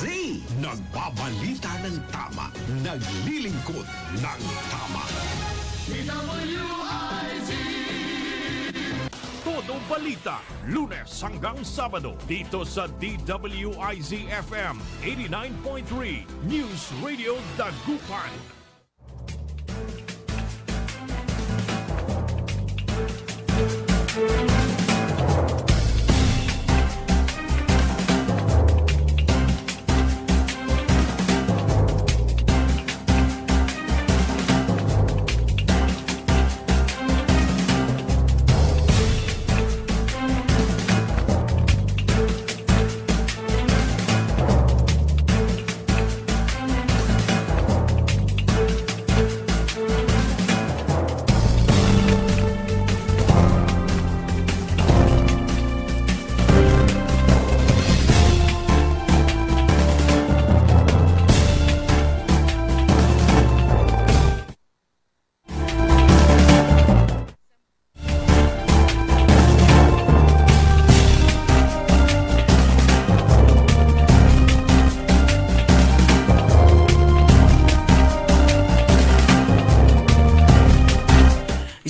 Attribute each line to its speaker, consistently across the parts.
Speaker 1: Nagbabalita ng tama, naglilingkod ng tama. Todo balita, Lunes hanggang Sabado, dito sa DWIZ-FM 89.3 News Radio Dagupan.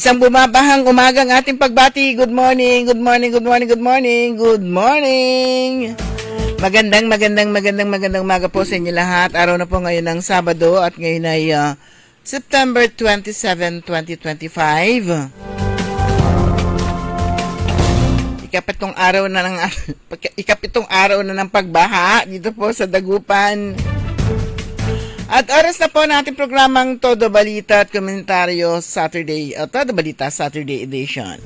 Speaker 2: Isang bumabahang umagang ating pagbati. Good morning, good morning, good morning, good morning, good morning. Magandang umaga po sa inyo lahat. Araw na po ngayon ng Sabado at ngayon ay September 27, 2025. Ikapitong araw na ng pagbaha dito po sa Dagupan. At oras na po ng ating programang Todo Balita at Komentaryo Saturday, Todo Balita Saturday Edition.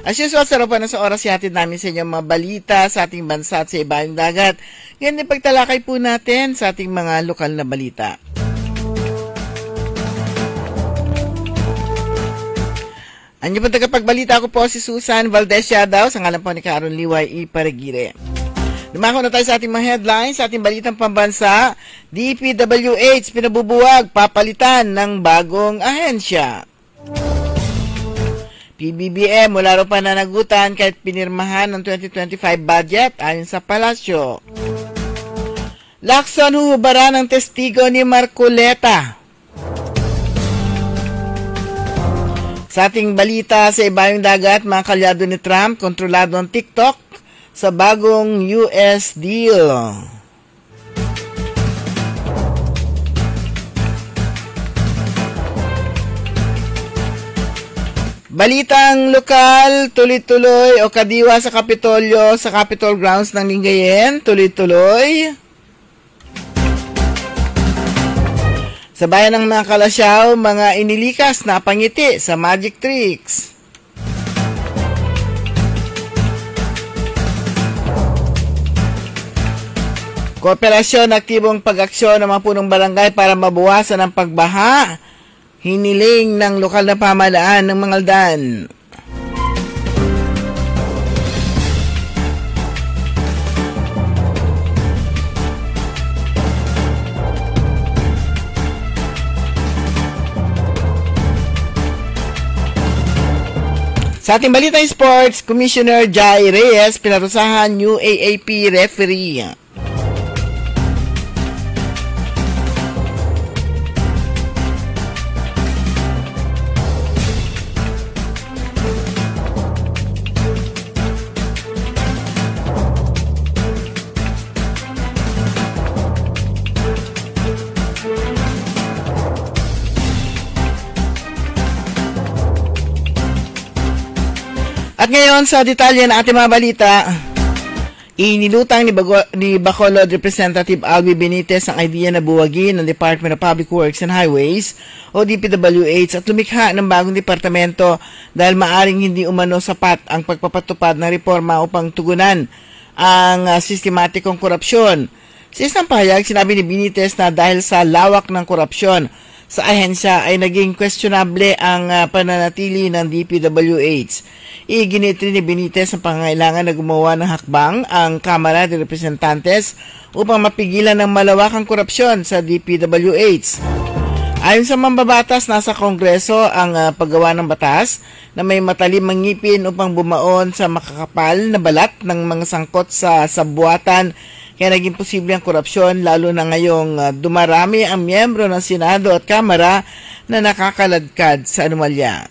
Speaker 2: As usual, sarapan na sa oras yatid namin sa inyo mga balita sa ating bansa at sa ibaang dagat. Ngayon din pagtalakay po natin sa ating mga lokal na balita. Anyo po tagapagbalita ko po si Susan Valdez Yadaw, sa ngalan po ni Caron Liway Iparagire. Dumako na tayo sa ating mga headlines, sa ating balitang pambansa. DPWH pinabubuwag, papalitan ng bagong ahensya. PBBM wala raw pananagutan kahit pinirmahan ng 2025 budget ayon sa palasyo. Lacson huhubaran ng testigo ni Marcoleta. Sa ating balita sa ibayong dagat, mga kalyado ni Trump, kontrolado ang TikTok sa bagong US deal. Balitang lokal, tuloy-tuloy o kadiwa sa Kapitolyo, sa Capitol Grounds ng Lingayen, tuloy-tuloy. Sa bayan ng mga Kalasyaw, mga inilikas na pangiti sa magic tricks. Kooperasyon, aktibong pag-aksyon ng mga punong barangay para mabawasan ang pagbaha. Hiniling ng lokal na pamahalaan ng Mangaldan. Sa ating balita sports, Commissioner Jai Reyes pinarusahan new AAP referee. At ngayon sa detalye ng ating mga balita, inilutang ni Bacolod Representative Albi Benitez ang idea na buwagin ng Department of Public Works and Highways o DPWH at lumikha ng bagong departamento dahil maaring hindi umano sapat ang pagpapatupad ng reforma upang tugunan ang sistematikong korupsyon. Sa isang pahayag, sinabi ni Benitez na dahil sa lawak ng korupsyon sa ahensya ay naging questionable ang pananatili ng DPWH. Iginitri ni Benitez ang pangangailangan na gumawa ng hakbang ang Kamara de Representantes upang mapigilan ng malawakang korupsyon sa DPWH. Ayon sa mambabatas, nasa Kongreso ang paggawa ng batas na may matalimang ngipin upang bumaon sa makakapal na balat ng mga sangkot sa sabuatan Kaya naging posible ang korupsyon, lalo na ngayong dumarami ang miyembro ng Senado at Kamara na nakakaladkad sa anomalya.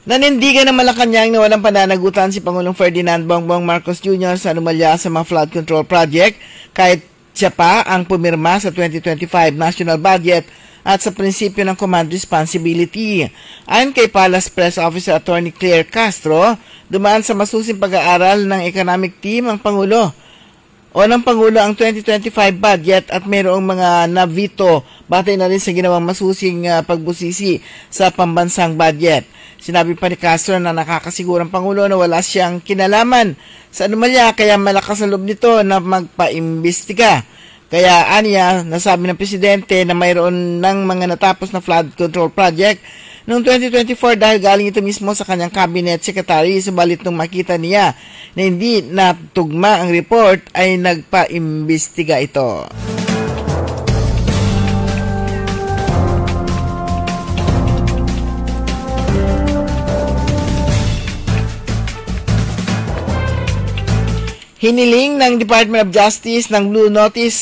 Speaker 2: Nanindigan ng Malacanang na walang pananagutan si Pangulong Ferdinand Bongbong Marcos Jr. sa anomalya sa mga flood control project kahit siya pa ang pumirma sa 2025 national budget at sa prinsipyo ng command responsibility. Ayon kay Palace Press Officer Attorney Claire Castro, dumaan sa masusing pag-aaral ng economic team ang Pangulo ang 2025 budget at mayroong mga navito batay na rin sa ginawang masusing pagbusisi sa pambansang budget. Sinabi pa ni Castro na nakakasigurang Pangulo na wala siyang kinalaman sa anomalya kaya malakas ang loob nito na magpaimbestiga. Kaya aniya, nasabi ng Presidente na mayroon ng mga natapos na flood control project noong 2024 dahil galing ito mismo sa kanyang cabinet secretary, subalit nung makita niya na hindi natugma ang report ay nagpaimbestiga ito. Hiniling ng Department of Justice ng Blue Notice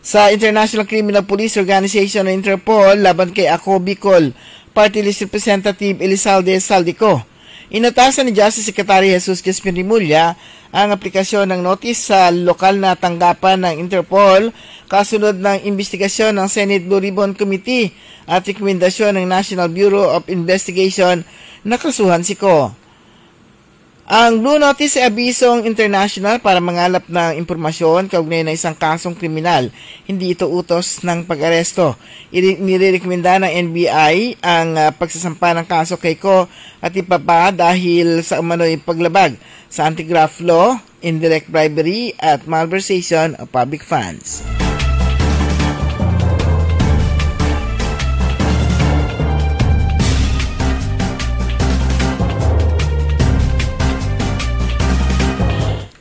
Speaker 2: sa International Criminal Police Organization o Interpol laban kay Ako Bicol Party List Representative Elizalde Saldico. Inatasan ni Justice Secretary Jesus Crispin Rimulya ang aplikasyon ng notice sa lokal na tanggapan ng Interpol kasunod ng investigasyon ng Senate Blue Ribbon Committee at rekomendasyon ng National Bureau of Investigation na kasuhan si Ko. Ang Blue Notice ay abisong international para mangalap ng impormasyon kaugnay ng isang kasong kriminal. Hindi ito utos ng pag-aresto. Nirerekomenda ng NBI ang pagsasampa ng kaso kay Ko at ipapa dahil sa umano'y paglabag sa anti-graft law, indirect bribery at malversation of public funds.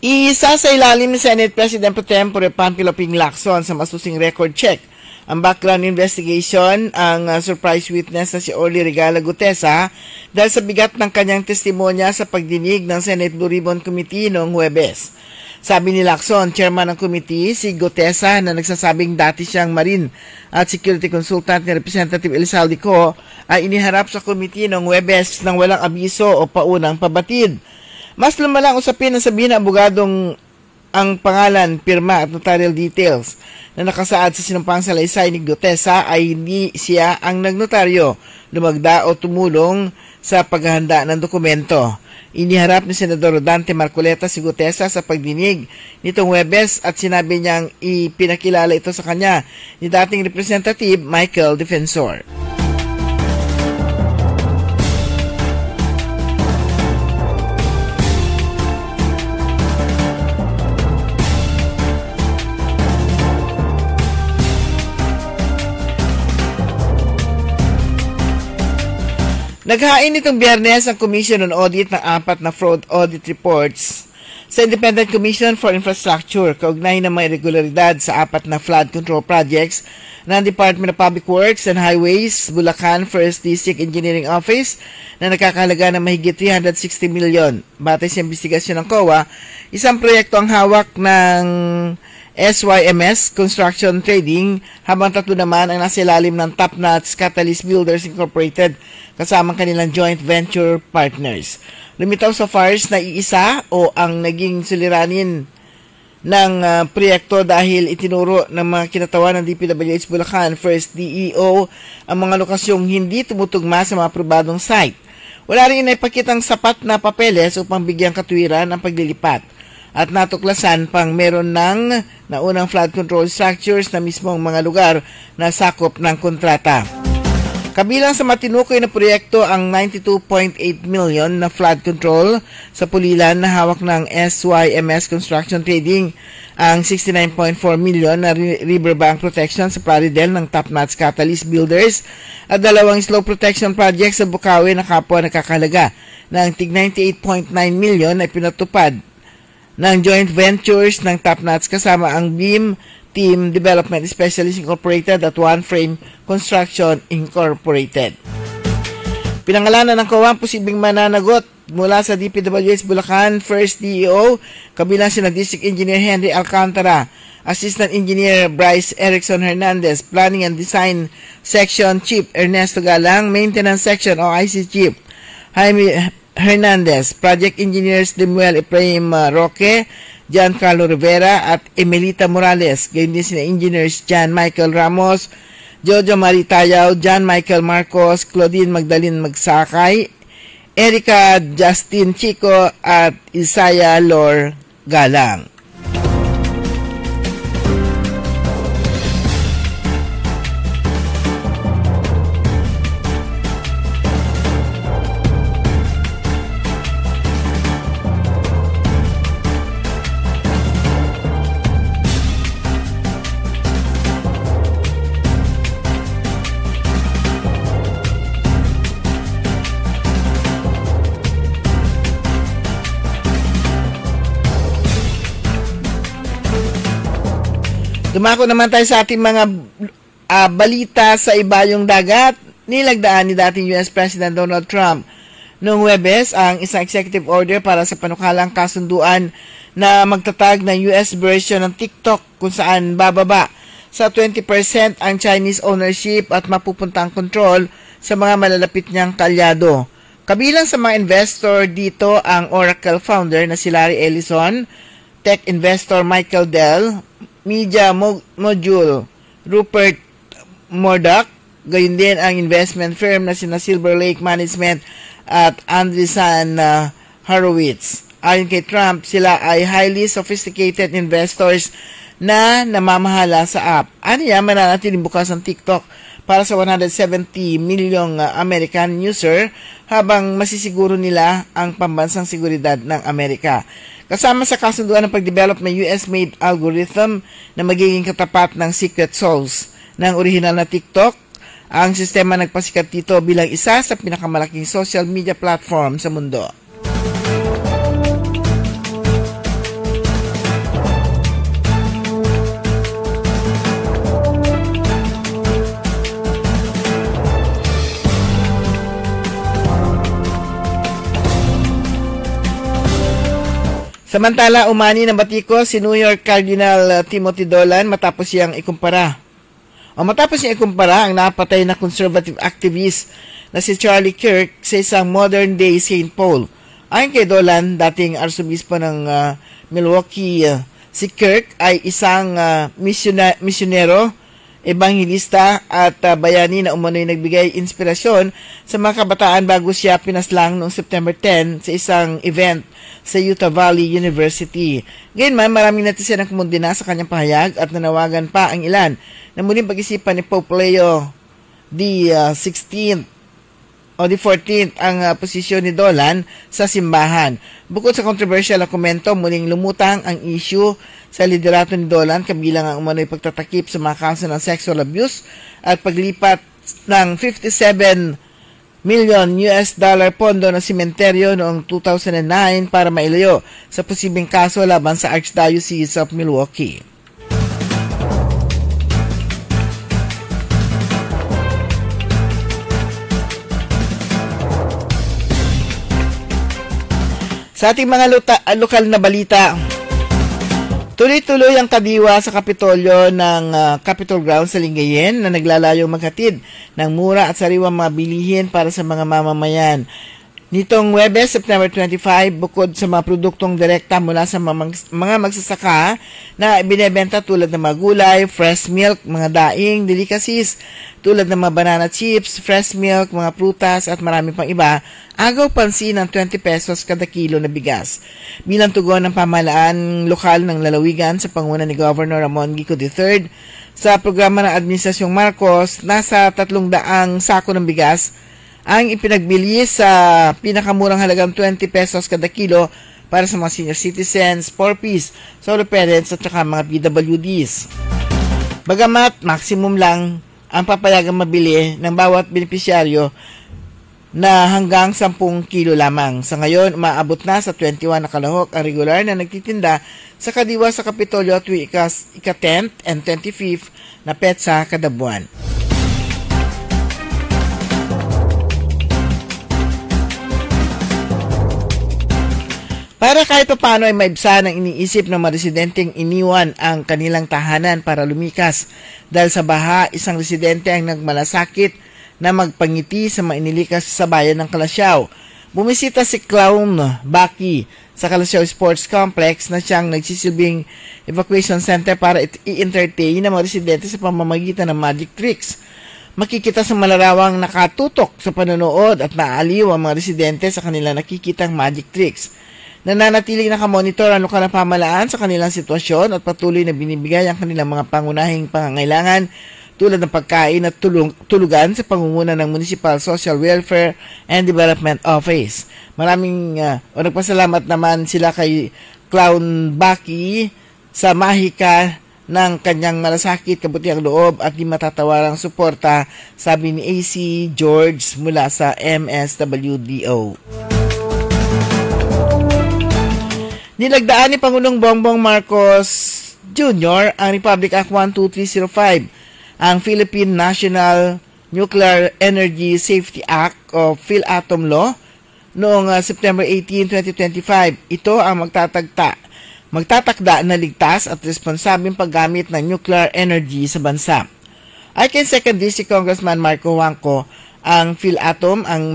Speaker 2: Iisa sa ilalim ni Senate President Pro Tempore Panfilo Ping Lacson sa masusing record check ang background investigation ang surprise witness na si Orly Regala Gutesa dahil sa bigat ng kanyang testimonya sa pagdinig ng Senate Blue Ribbon Committee noong Huwebes. Sabi ni Lacson, chairman ng committee, si Gutesa na nagsasabing dati siyang marine at security consultant ni Representative Elizalde Co ay iniharap sa committee noong Huwebes nang walang abiso o paunang pabatid. Mas lumalang usapin na sabihin ng abogadong ang pangalan, pirma at notarial details na nakasaad sa sinumpang salaysay ni Gutesa ay hindi siya ang nagnotaryo, lumagda o tumulong sa paghahanda ng dokumento. Iniharap ni Senador Rodante Marcoleta si Gutesa sa pagdinig nitong Huwebes at sinabi niyang ipinakilala ito sa kanya ni dating Representative Michael Defensor. Naghain nitong Biyernes ang Commission on Audit ng 4 na fraud audit reports sa Independent Commission for Infrastructure kaugnay ng mga irregularidad sa 4 na flood control projects ng Department of Public Works and Highways, Bulacan 1st District Engineering Office na nakakahalaga ng mahigit 360 milyon. Batay sa investigasyon ng COA, isang proyekto ang hawak ng SYMS Construction Trading habang 3 naman ang nasa ilalim ng Top Notch Catalyst Builders Incorporated kasama kanilang joint venture partners. Lumitaw sa FARS na iisa o ang naging suliranin ng proyekto dahil itinuro ng mga kinatawan ng DPWH Bulacan First DEO ang mga lokasyong hindi tumutugma sa mga aprobadong site. Wala rin naipakitang sapat na papeles upang bigyang katuwiran ang paglilipat. At natuklasan pang meron ng naunang flood control structures na mismong mga lugar na sakop ng kontrata. Kabilang sa matinukoy na proyekto ang 92.8 million na flood control sa Pulilan na hawak ng SYMS Construction Trading, ang 69.4 million na riverbank protection sa Plaridel ng Top Notch Catalyst Builders at 2 slope protection projects sa Bukawi na kapwa nakakalaga ng tig 98.9 million na pinatupad ng joint ventures ng Top Notch kasama ang beam Team Development Specialist Incorporated at One Frame Construction Incorporated. Pinangalanan ng COA ang posibleng mananagot mula sa DPWH Bulacan First DEO, kabilang sina District Engineer Henry Alcantara, Assistant Engineer Bryce Erickson Hernandez, Planning and Design Section Chief Ernesto Galang, Maintenance Section o IC Chief Jaime Hernandez, Project Engineers Demuel Ephraim Roque, Giancarlo Rivera at Emelita Morales, gayon din sina Engineers John Michael Ramos, Jojo Maritayaw, John Michael Marcos, Claudine Magdalene Magsakay, Erica Justin Chico at Isaiah Lor Galang. Dumako naman tayo sa ating mga balita sa ibayong dagat. Nilagdaan ni dating US President Donald Trump noong Huwebes ang isang executive order para sa panukalang kasunduan na magtatag ng US version ng TikTok kung saan bababa sa 20% ang Chinese ownership at mapupuntang control sa mga malalapit niyang kalyado. Kabilang sa mga investor dito ang Oracle founder na si Larry Ellison, tech investor Michael Dell, Media Module Rupert Murdoch, gayon din ang investment firm na sina Silver Lake Management at Andreessen Horowitz. Ayon kay Trump, sila ay highly sophisticated investors na namamahala sa app. Aniya, mananatiling bukas ang TikTok para sa 170 milyong American user habang masisiguro nila ang pambansang seguridad ng Amerika. Kasama sa kasunduan ng pagdevelop ng US-made algorithm na magiging katapat ng secret sauce ng orihinal na TikTok, ang sistema nagpasikat dito bilang isa sa pinakamalaking social media platform sa mundo. Samantala, umani ng batiko si New York Cardinal Timothy Dolan matapos niyang ikumpara ang napatay na conservative activist na si Charlie Kirk sa isang modern-day St. Paul. Ayon kay Dolan, dating arsobispo ng Milwaukee, si Kirk ay isang misyonero, ebanghilista at bayani na umano'y nagbigay inspirasyon sa mga kabataan bago siya pinaslang noong September 10 sa isang event sa Utah Valley University. Gayunman, maraming netizen ang kumundina sa kanyang pahayag at nanawagan pa ang ilan na muling pag-isipan ni Pope Leo the 14th ang posisyon ni Dolan sa simbahan. Bukod sa controversial na komento, muling lumutang ang issue sa liderato ni Dolan, kabilang ang umano'y pagtatakip sa mga kaso ng sexual abuse at paglipat ng $57 million pondo na sementeryo noong 2009 para mailayo sa posibleng kaso laban sa Archdiocese of Milwaukee. Sa ating mga lokal na balita, tuloy-tuloy ang kadiwa sa Kapitolyo ng Capitol Grounds sa Lingayen na naglalayong maghatid ng mura at sariwang mga bilihin para sa mga mamamayan. Nitong Huwebes, September 25, bukod sa mga produktong direkta mula sa mga magsasaka na binebenta tulad ng mga gulay, fresh milk, mga daing, delicacies, tulad ng mga banana chips, fresh milk, mga prutas at marami pang iba, agaw pansin ng 20 pesos kada kilo na bigas. Bilang tugon ng pamahalaan lokal ng lalawigan sa panguna ni Governor Ramon Gico III, sa programa ng Administrasyong Marcos, nasa 300 sako ng bigas ang ipinagbili sa pinakamurang halagang 20 pesos kada kilo para sa mga senior citizens, 4Ps, solo parents at saka mga PWDs. Bagamat maximum lang ang papayagang mabili ng bawat benepisyaryo, na hanggang 10 kilo lamang. Sa ngayon, umaabot na sa 21 na kalahok ang regular na nagtitinda sa kadiwa sa Kapitolyo tuwing ika-10th and 25th na petsa kada buwan. Para kahit paano ay maibsa ng iniisip ng mga residenteng iniwan ang kanilang tahanan para lumikas dahil sa baha, isang residente ang nagmalasakit na magpangiti sa mainilikas sa bayan ng Kalasyaw. Bumisita si Clown Baki sa Kalasyaw Sports Complex na siyang nagsisilbing evacuation center para i-entertain ng mga residente sa pamamagitan ng magic tricks. Makikita sa malarawang nakatutok sa panonood at naaaliw ang mga residente sa kanilang nakikitang magic tricks. Nananatiling nakamonitor ang lokal na pamahalaan sa kanilang sitwasyon at patuloy na binibigay ang kanilang mga pangunahing pangangailangan tulad ng pagkain at tulugan sa pangunguna ng Municipal Social Welfare and Development Office. Nagpasalamat naman sila kay Clown Baki sa mahika ng kanyang malasakit, kabutiang loob at di matatawarang suporta, sabi ni AC George mula sa MSWDO. Nilagdaan ni Pangulong Bongbong Marcos Jr. ang Republic Act 12305, ang Philippine National Nuclear Energy Safety Act o PhilAtом Law noong September 18, 2025. Ito ang magtatakda na ligtas at responsabling paggamit ng nuclear energy sa bansa. Ay kay 2nd District Congressman Marco Huangco, ang PhilAtom ang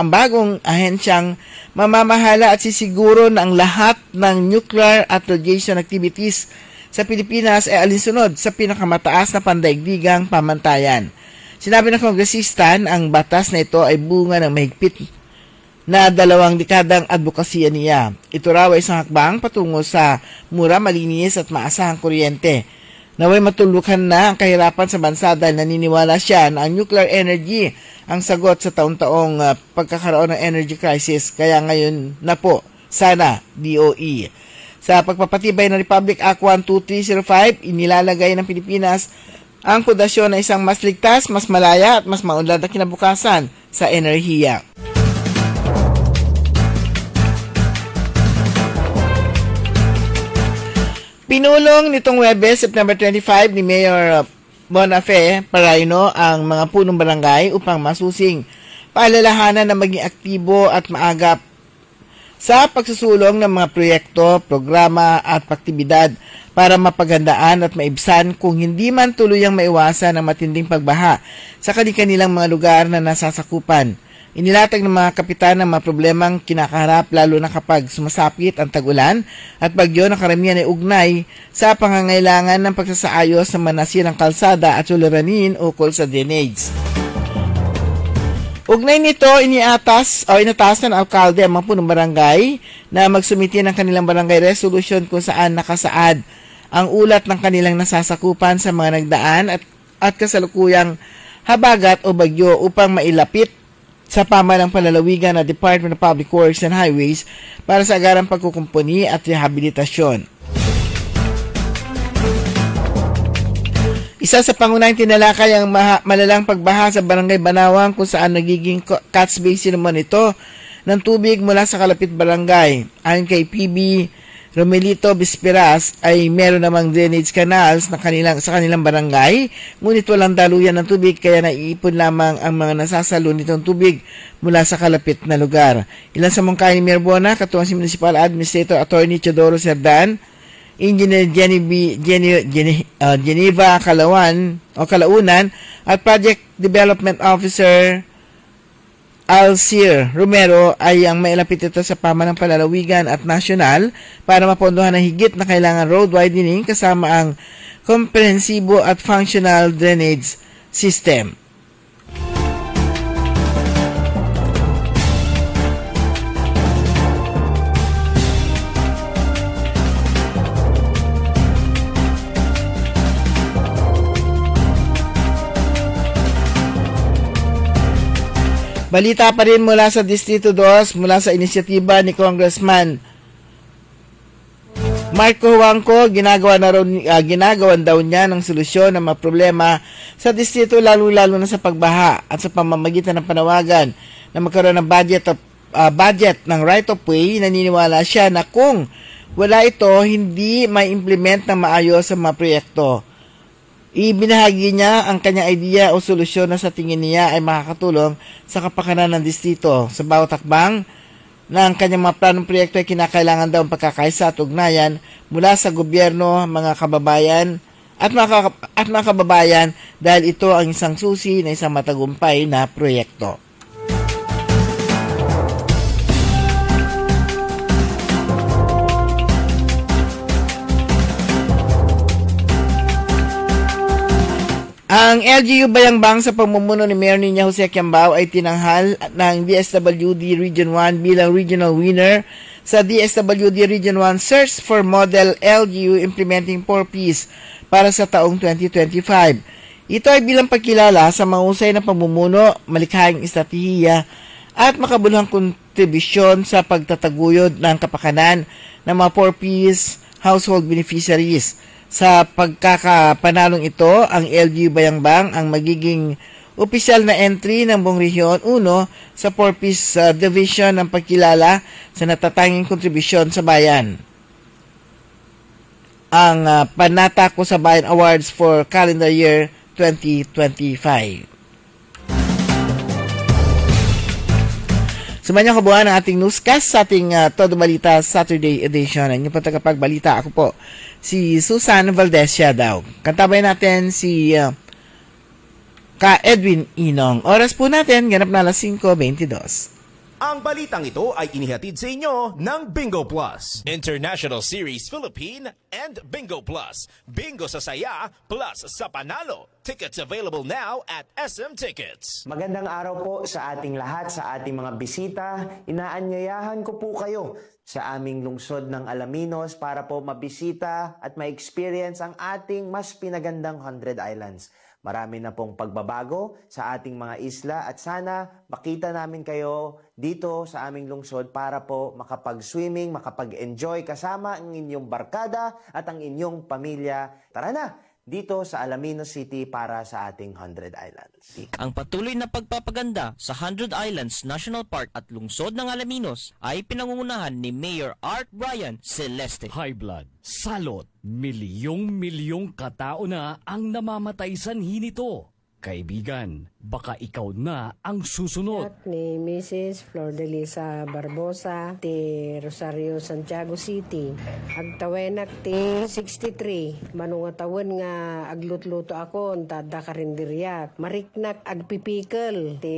Speaker 2: bagong ahensyang mamamahala at sisiguro na ang lahat ng nuclear at radiation activities sa Pilipinas ay alinsunod sa pinakamataas na pandaigdigang pamantayan. Sinabi ng kongresista ang batas na ito ay bunga ng mahigpit na 2 dekadang advokasya niya. Ito raw ay isang hakbang patungo sa mura, malinis at maasahang kuryente. Naway matulukan na ang kahirapan sa bansa dahil naniniwala siya na ang nuclear energy ang sagot sa taon-taong pagkakaroon ng energy crisis. Kaya ngayon na po, sana, DOE. Sa pagpapatibay ng Republic Act 12305, inilalagay ng Pilipinas ang pundasyon na isang mas ligtas, mas malaya at mas maunlad na kinabukasan sa enerhiya. Pinulong nitong Huwebes, September 25 ni Mayor Bonafe Paraino ang mga punong barangay upang masusing paalalahanan na maging aktibo at maagap sa pagsusulong ng mga proyekto, programa at aktibidad para mapagandaan at maibsan kung hindi man tuluyang maiwasan ang matinding pagbaha sa kanilang mga lugar na nasasakupan. Inilatag ng mga kapitan ng mga problemang kinakaharap lalo na kapag sumasapit ang tag-ulan at bagyo na karamihan ay ugnay sa pangangailangan ng pagsasaayos ng manasirang kalsada at suliranin ukol sa drainage. Ugnay nito, inatasan ng alkalde ang mga punong barangay na magsumiti ng kanilang barangay resolution kung saan nakasaad ang ulat ng kanilang nasasakupan sa mga nagdaan at kasalukuyang habagat o bagyo upang mailapit sa pamahalang palalawigan ng Department of Public Works and Highways para sa agarang pagkukumpuni at rehabilitasyon. Isa sa pangunahing tinalakay ang malalang pagbaha sa Barangay Banawang kung saan nagiging catch basin naman ito ng tubig mula sa kalapit barangay. Ayon kay PB Romelito Bisperas ay meron namang drainage canals sa kanilang barangay, ngunit walang daluyan ng tubig kaya naiipon lamang ang mga nasasalo nitong tubig mula sa kalapit na lugar. Ilan sa mungkahi ni Mayor Bona, katuwang si Municipal Administrator Attorney Teodoro Cerdan, Engineer Geneva Calaunan at Project Development Officer Alcir Romero ay ang mailapit ito sa pamahalang palalawigan at nasyonal para mapondohan ng higit na kailangan road widening kasama ang komprehensibo at functional drainage system. Balita pa rin mula sa Distrito 2, mula sa inisyatiba ni Congressman Marco Huangco, ginagawan daw niya ng solusyon ng mga problema sa distrito lalo-lalo na sa pagbaha at sa pamamagitan ng panawagan na magkaroon ng budget ng right-of-way. Naniniwala siya na kung wala ito, hindi mai-implement ng maayos sa mga proyekto. Ibinahagi niya ang kanyang idea o solusyon na sa tingin niya ay makakatulong sa kapakanan ng distrito. Sa bawat hakbang ng kanyang mga planong proyekto ay kinakailangan daw ang pagkakaisa at ugnayan mula sa gobyerno, mga kababayan at mga kababayan dahil ito ang isang susi na isang matagumpay na proyekto. Ang LGU Bayambang sa pamumuno ni Mayor Nina Jose Quiambao ay tinanghal ng DSWD Region 1 bilang regional winner sa DSWD Region 1 Search for Model LGU Implementing 4Ps para sa taong 2025. Ito ay bilang pagkilala sa mahusay na pamumuno, malikhaing estratehiya at makabuluhang kontribusyon sa pagtataguyod ng kapakanan ng mga 4Ps household beneficiaries. Sa pagkakapanalong ito, ang LGU Bayambang ang magiging opisyal na entry ng buong rehiyon 1 sa 4Ps Division ng pagkilala sa natatanging kontribusyon sa bayan. Ang Panata Ko sa Bayan Awards for calendar year 2025. Sumayan niyo kabuuan ang ating newscast sa ating Todo Balita Saturday edition. Ang inyong tagapagbalita, ako po si Susan Valdez daw. Kantabay natin si Ka Edwin Inong. Oras po natin, ganap na alas 5:22.
Speaker 3: Ang balitang ito ay inihatid sa inyo ng Bingo Plus, International Series Philippine and Bingo Plus. Bingo sa saya plus sa panalo. Tickets available now at SM Tickets.
Speaker 4: Magandang araw po sa ating lahat, sa ating mga bisita. Inaanyayahan ko po kayo sa aming lungsod ng Alaminos para po mabisita at ma-experience ang ating mas pinagandang 100 Islands. Marami na pong pagbabago sa ating mga isla at sana makita namin kayo dito sa aming lungsod para po makapag-swimming, makapag-enjoy kasama ang inyong barkada at ang inyong pamilya. Tara na! Dito sa Alaminos City para sa ating 100 Islands.
Speaker 5: Ang patuloy na pagpapaganda sa 100 Islands National Park at lungsod ng Alaminos ay pinangungunahan ni Mayor Art Brian Celeste.
Speaker 6: High blood, salot, milyong-milyong katao na ang namamatay sanhi nito. Kaibigan, baka ikaw na ang susunod.
Speaker 7: At ni Mrs. Flor de Lisa Barbosa, ti Rosario, Santiago City. Agtawenak ti 63. Manungatawan nga aglutluto ako, tada karinderyat. Mariknak agpipikal. Ti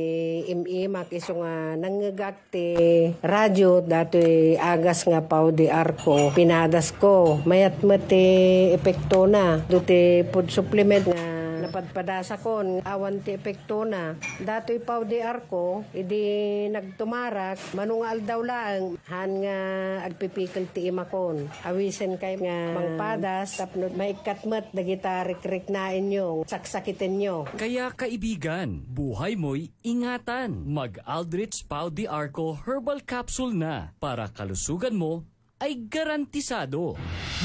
Speaker 7: imimak iso nga nanggagak ti radyo, dato'y agas nga pao di arko. Pinadas ko. Mayat-mat ti epekto na. Do'ti food supplement nga napadpadasa kon awan ti epekto na dato'y pao di arko idi nagtumarak manungal daw lang han nga agpipikal ti imakon awisen kay nga mangpadas tapno maikatmat dagita rikrik na inyo saksakitin nyo.
Speaker 6: Kaya kaibigan, buhay mo'y ingatan. Mag Aldrich Pau di Arco Herbal Capsule na para kalusugan mo ay garantisado.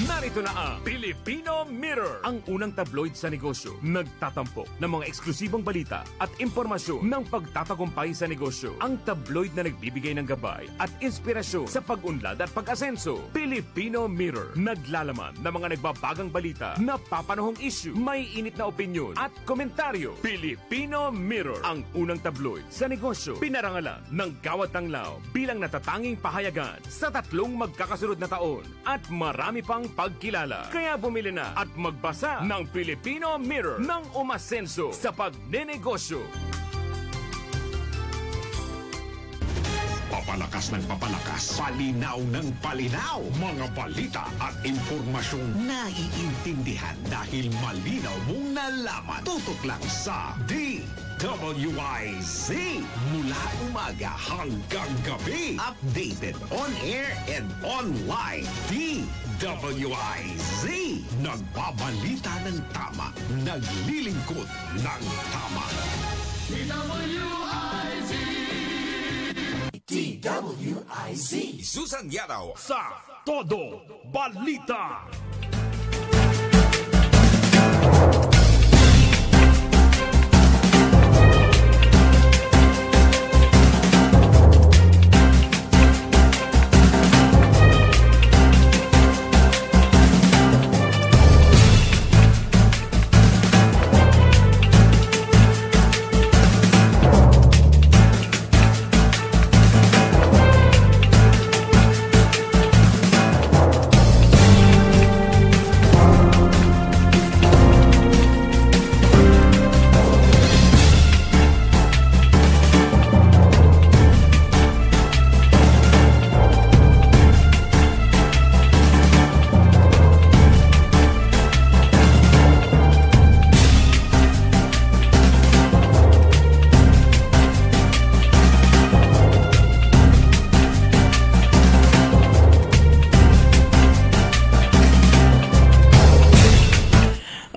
Speaker 1: Narito na ang Filipino Mirror, ang unang tabloid sa negosyo. Nagtatampo ng mga eksklusibong balita at impormasyon ng pagtatagumpay sa negosyo. Ang tabloid na nagbibigay ng gabay at inspirasyon sa pag-unlad at pag-asenso. Filipino Mirror, naglalaman ng mga nagbabagang balita, napapanahong issue, may init na opinyon at komentaryo. Filipino Mirror, ang unang tabloid sa negosyo. Pinarangalan ng Gawad Tanglao bilang natatanging pahayagan sa 3 magkakasunod na taon at marami pang pagkilala. Kaya bumili na at magbasa ng Filipino Mirror ng umasenso sa pagnenegosyo.
Speaker 8: Papalakas ng papalakas, palinaw ng palinaw, mga balita at impormasyong naiintindihan dahil malinaw mong nalaman. Tutok lang sa DWIZ mula umaga hanggang gabi. Updated on air and online. DWIZ, nagbabalita ng tama, naglilingkod ng tama. DWIZ.
Speaker 1: Susan Yadaw sa
Speaker 8: Todo Balita.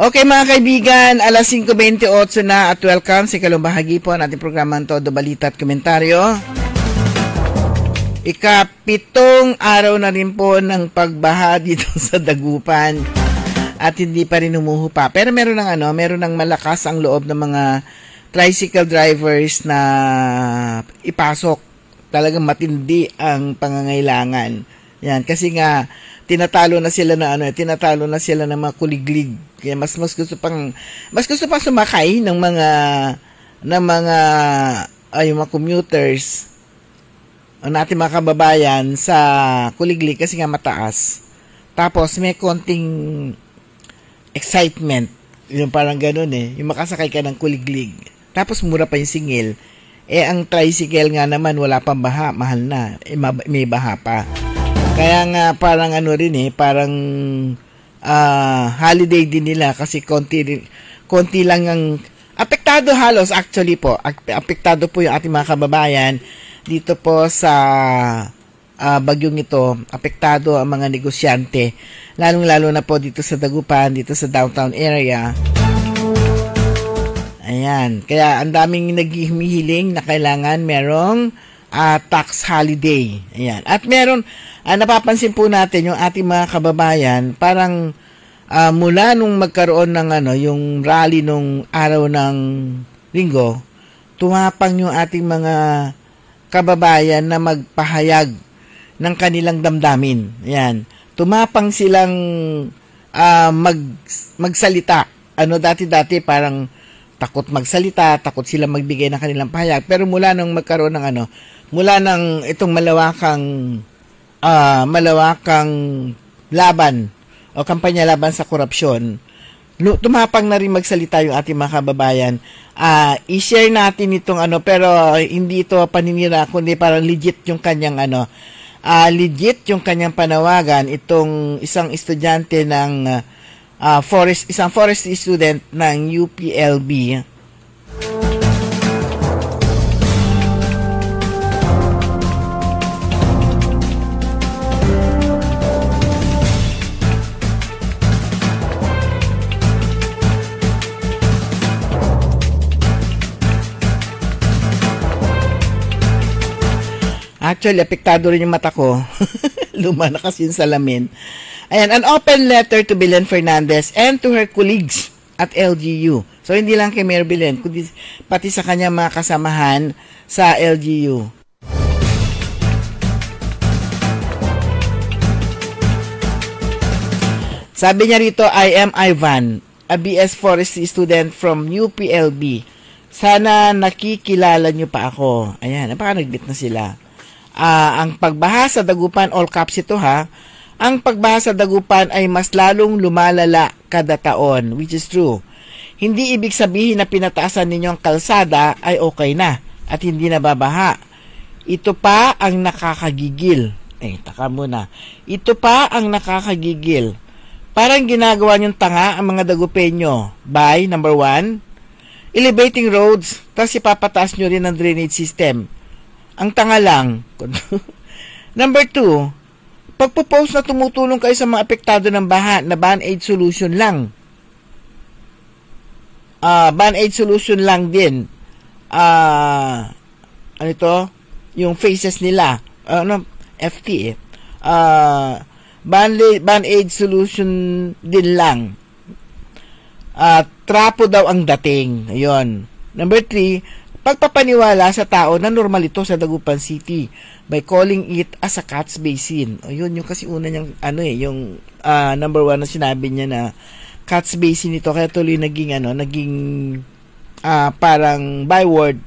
Speaker 2: Okay mga kaibigan, alas 5:28 na at welcome sa ikalawang bahagi po ng ating programang Todo Balita at Komentaryo. Ika-7 araw na rin po ng pagbaha dito sa Dagupan at hindi pa rin humuhu pa. Pero meron ng malakas ang loob ng mga tricycle drivers na ipasok. Talagang matindi ang pangangailangan. Yan, kasi nga tinatalo na sila ng mga kuliglig. Kaya mas gusto pang sumakay ng mga commuters ang ating mga kababayan sa kuliglig kasi nga mataas. Tapos may konting excitement, yung parang ganoon yung makasakay ka ng kuliglig. Tapos mura pa yung singil. Ang tricycle nga naman wala pang baha, mahal na. May baha pa. Kaya nga parang parang holiday din nila kasi konti lang ang apektado halos actually po. Apektado po yung ating mga kababayan dito po sa bagyong ito. Apektado ang mga negosyante. Lalong-lalo na po dito sa Dagupan, dito sa downtown area. Ayan. Kaya ang daming naghihiling na kailangan merong tax holiday. Ayan. At meron napapansin po natin yung ating mga kababayan, parang mula nung magkaroon ng yung rally nung araw ng Linggo, tumapang yung ating mga kababayan na magpahayag ng kanilang damdamin. Ayan. Tumapang silang magsalita. Dati-dati parang takot magsalita, takot sila magbigay ng kanilang pahayag. Pero mula nung magkaroon ng mula nang itong malawakang laban o kampanya laban sa korupsyon, tumapang na rin magsalita yung ating mga kababayan. I-share natin itong pero hindi ito paninira, kundi parang legit yung kanyang legit yung kanyang panawagan. Itong isang estudyante ng isang forestry student ng UPLB. Actually, apektado rin yung mata ko. Luma na kasi yung salamin. Ayan, an open letter to Belen Fernandez and to her colleagues at LGU. So, hindi lang kay Mayor Belen, kundi pati sa kanyang mga kasamahan sa LGU. Sabi niya rito, I am Ivan, a BS Forestry student from UPLB. Sana nakikilala niyo pa ako. Ayan, baka nagbit na sila. Ang pagbaha sa Dagupan, all caps ito ang pagbaha sa Dagupan ay mas lalong lumalala kada taon, which is true. Hindi ibig sabihin na pinataasan ninyo ang kalsada ay okay na at hindi nababaha. Ito pa ang nakakagigil. Taka muna. Ito pa ang nakakagigil. Parang ginagawa niyong tanga ang mga Dagupenyo by, number 1, elevating roads, tapos ipapataas nyo rin ang drainage system. Ang tanga lang. Number 2, pagpo-post na tumutulong kayo sa mga apektado ng baha na Band-Aid solution lang. Band-Aid solution lang din. Yung faces nila. FT Band-aid solution din lang. Trapo daw ang dating. Ayun. Number 3, pagpapaniwala sa tao na normal ito sa Dagupan City by calling it as a cat's basin. Ayun, yung kasi una niyang, yung number 1 na sinabi niya na cat's basin ito, kaya tuloy naging parang byword.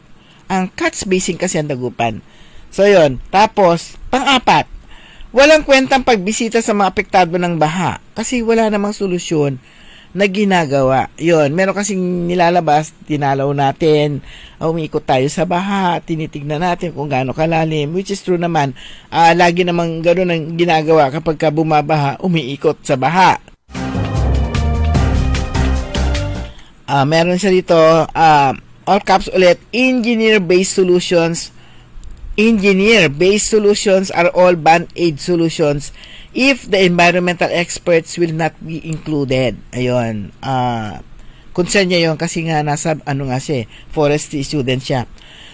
Speaker 2: Ang cat's basin kasi ang Dagupan. So, yun. Tapos, pang-4, walang kwentang pagbisita sa mga apektado ng baha kasi wala namang solusyon na ginagawa. Yun, meron kasing nilalabas, tinalaw natin, umiikot tayo sa baha, tinitignan natin kung gaano kalalim, which is true naman. Lagi namang gano'n ang ginagawa kapag ka bumabaha, umiikot sa baha. Meron siya dito, all caps ulit, engineer-based solutions are all band-aid solutions if the environmental experts will not be included. Ayun. Concern niya yun kasi nga nasa, forestry student siya.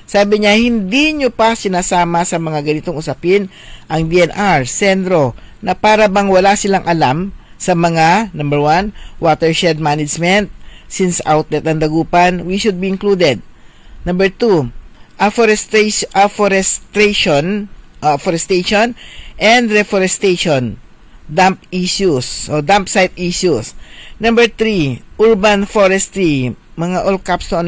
Speaker 2: Sabi niya, hindi nyo pa sinasama sa mga ganitong usapin ang DNR, Senro, na para bang wala silang alam sa mga, number 1, watershed management. Since outlet ang Dagupan, we should be included. Number 2, afforestation and reforestation, dump site issues. Number 3, urban forestry, mga all caps to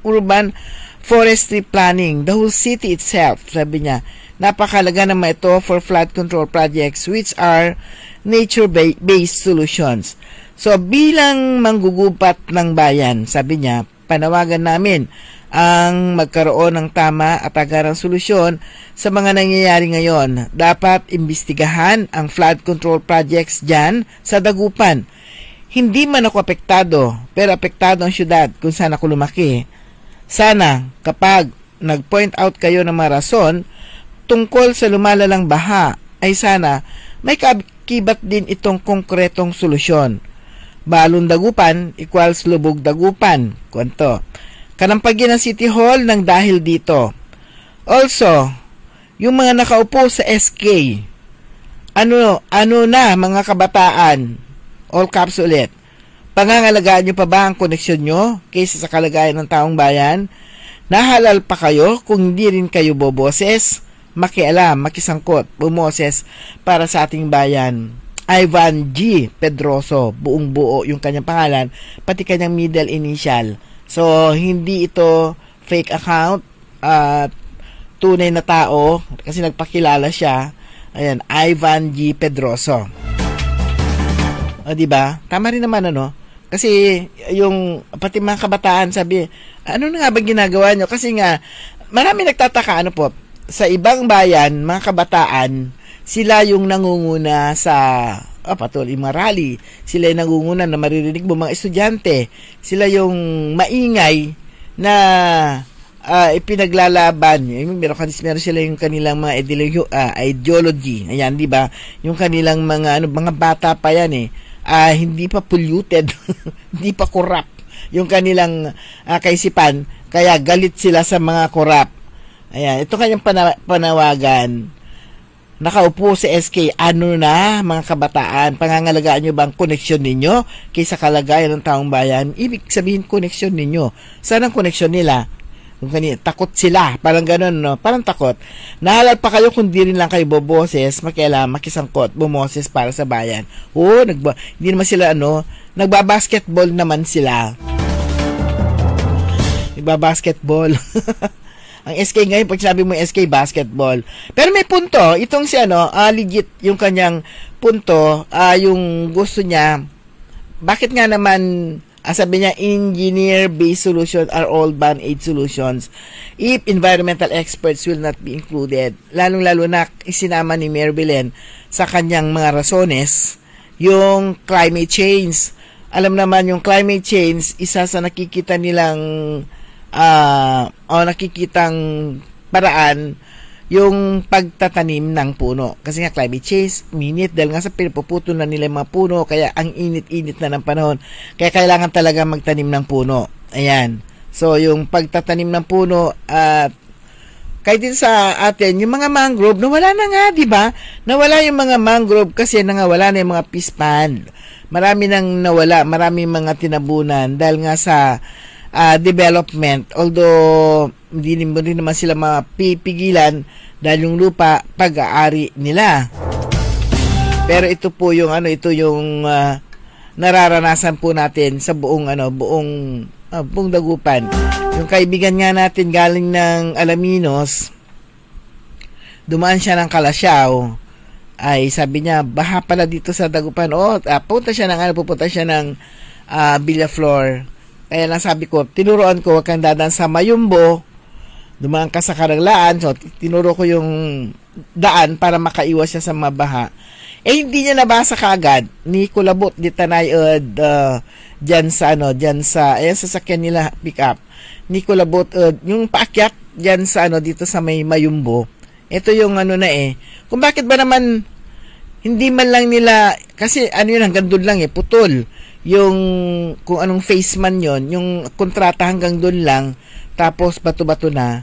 Speaker 2: urban forestry planning, the whole city itself. Sabi niya, napakalaga naman ito for flood control projects which are nature-based solutions. So, bilang manggugupat ng bayan, sabi niya, panawagan namin ang magkaroon ng tama at agarang solusyon sa mga nangyayari ngayon. Dapat imbestigahan ang flood control projects dyan sa Dagupan. Hindi man ako apektado, pero apektado ang syudad kung saan ako lumaki. Sana, kapag nag-point out kayo ng mga rason tungkol sa lumalalang baha, ay sana may kibat din itong konkretong solusyon. Balon Dagupan equals lubog Dagupan. Kwento. Kanampagin ng City Hall ng dahil dito. Also, yung mga nakaupo sa SK, ano na mga kabataan, all caps ulit, pangangalagaan nyo pa ba ang koneksyon nyo kaysa sa kalagayan ng taong bayan? Nahalal pa kayo kung hindi rin kayo boboses? Makialam, makisangkot, bumoses para sa ating bayan. Ivan G. Pedroso, buong buo yung kanyang pangalan, pati kanyang middle initial. So, hindi ito fake account, tunay na tao, kasi nagpakilala siya. Ayan, Ivan G. Pedroso. O, diba? Tama rin naman, Kasi, yung, pati mga kabataan, sabi, ano na nga ba ginagawa nyo? Kasi nga, marami nagtataka, sa ibang bayan, mga kabataan, sila yung nangunguna sa patuloy mga rally. Sila yung nangunguna na maririnig mo mga estudyante. Sila yung maingay na ipinaglalaban. Meron sila yung kanilang mga ideology. Ayan, di ba? Yung kanilang mga bata pa yan hindi pa polluted, hindi pa corrupt yung kanilang kaisipan. Kaya galit sila sa mga corrupt. Ayan, ito kanyang panawagan. Nakaupo sa SK, na mga kabataan, pangangalagaan nyo ba ang koneksyon ninyo kaysa kalagayan ng taong bayan? Ibig sabihin koneksyon ninyo. Saan ang koneksyon nila? Takot sila, parang ganun, parang takot. Nahalal pa kayo kung di rin lang kayo boboses, makisangkot, bumoses para sa bayan. Hindi naman sila, nagbabasketball naman sila. Nagbabasketball. Ang SK ngayon, pag sinabi mo SK basketball. Pero may punto, itong legit yung kanyang punto, yung gusto niya, bakit nga naman, sabi niya, engineer-based solutions are all band-aid solutions if environmental experts will not be included. Lalong-lalo na isinama ni Mayor Belen sa kanyang mga rasones, yung climate change. Alam naman, yung climate change, isa sa nakikita nilang nakikitang paraan yung pagtatanim ng puno. Kasi nga climate change, minute, dahil nga sa pinapuputol na nila yung mga puno, kaya ang init-init na ng panahon. Kaya kailangan talaga magtanim ng puno. Ayan. So, yung pagtatanim ng puno at Kahit din sa atin, yung mga mangrove, nawala na nga, di ba? Nawala yung mga mangrove kasi nawala na yung mga fish pond. Marami nang nawala, marami mga tinabunan dahil nga sa development. Although, hindi naman sila mapipigilan dahil yung lupa, pag-aari nila. Pero ito po yung, ito yung nararanasan po natin sa buong Dagupan. Yung kaibigan nga natin galing ng Alaminos, dumaan siya ng Kalasyaw, ay sabi niya, baha pala dito sa Dagupan. Pupunta siya ng Villaflor. Kaya lang sabi ko, tinuruan ko, wag kang dadaan sa Mayumbo, dumaan ka sa Karaglaan. So, tinuro ko yung daan para makaiwas siya sa mabaha. Hindi niya nabasa kaagad ni Kulabot di Tanay diyan sa sasakyan nila pick up. Ni Kulabot yung paakyat diyan sa dito sa may Mayumbo. Ito yung kung bakit ba naman hindi man lang nila, kasi yun hanggang doon lang putol. Yung kung anong phase man yon, yung kontrata hanggang doon lang, tapos bato-bato na.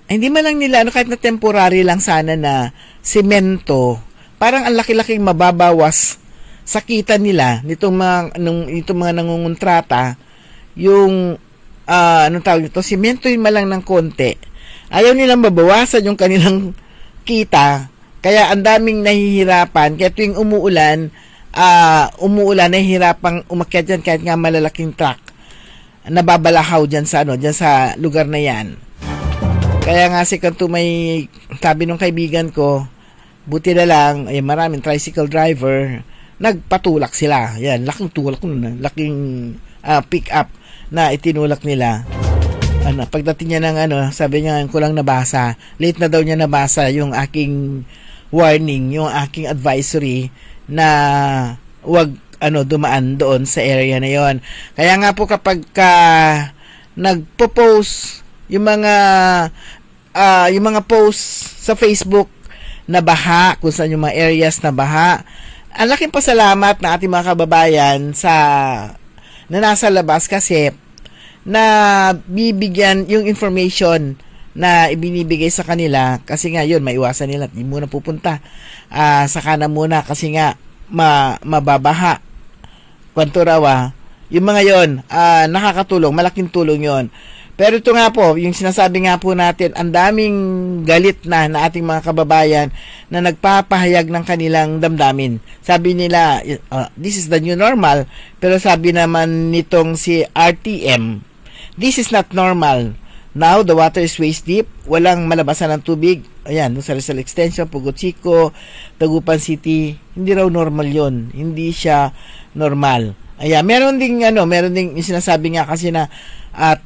Speaker 2: Hindi man lang nila kahit na temporary lang sana na semento, parang ang laki-laking mababawas sa kita nila nitong mga nangungontrata, yung semento yun malang ng konti. Ayaw nilang mabawasan yung kanilang kita, kaya ang daming nahihirapan. Kaya tuwing umuulan, nahihirapang umakyat dyan kahit nga malalaking truck, nababalahaw dyan sa lugar na yan. Kaya nga si Kanto may sabi nung kaibigan ko, buti na lang, maraming tricycle driver, nagpatulak sila. Yan, laking tulak nun, laking pick up na itinulak nila. Pagdating niya ng sabi niya, ko lang nabasa. Late na daw niya nabasa yung aking warning, yung aking advisory na wag dumaan doon sa area na yon. Kaya nga po kapag nagpo-post yung mga posts sa Facebook na baha, kung saan yung mga areas na baha, ang laking pasalamat na ating mga kababayan na nasa labas kasi na bibigyan yung information na ibinibigay sa kanila, kasi nga yun, maiwasan nila, hindi muna pupunta sa kanan muna kasi nga mababaha. Kwanto raw yung mga yon, nakakatulong, malaking tulong yon. Pero ito nga po, yung sinasabi nga po natin, ang daming galit na ating mga kababayan na nagpapahayag ng kanilang damdamin. Sabi nila, this is the new normal. Pero sabi naman nitong si RTM, this is not normal. Now, the water is waist deep. Walang malabasan ng tubig. Ayan, sa Rizal Extension, Pugot Chico, Dagupan City. Hindi raw normal yon. Hindi siya normal. Ayan, meron ding yung sinasabi nga kasi na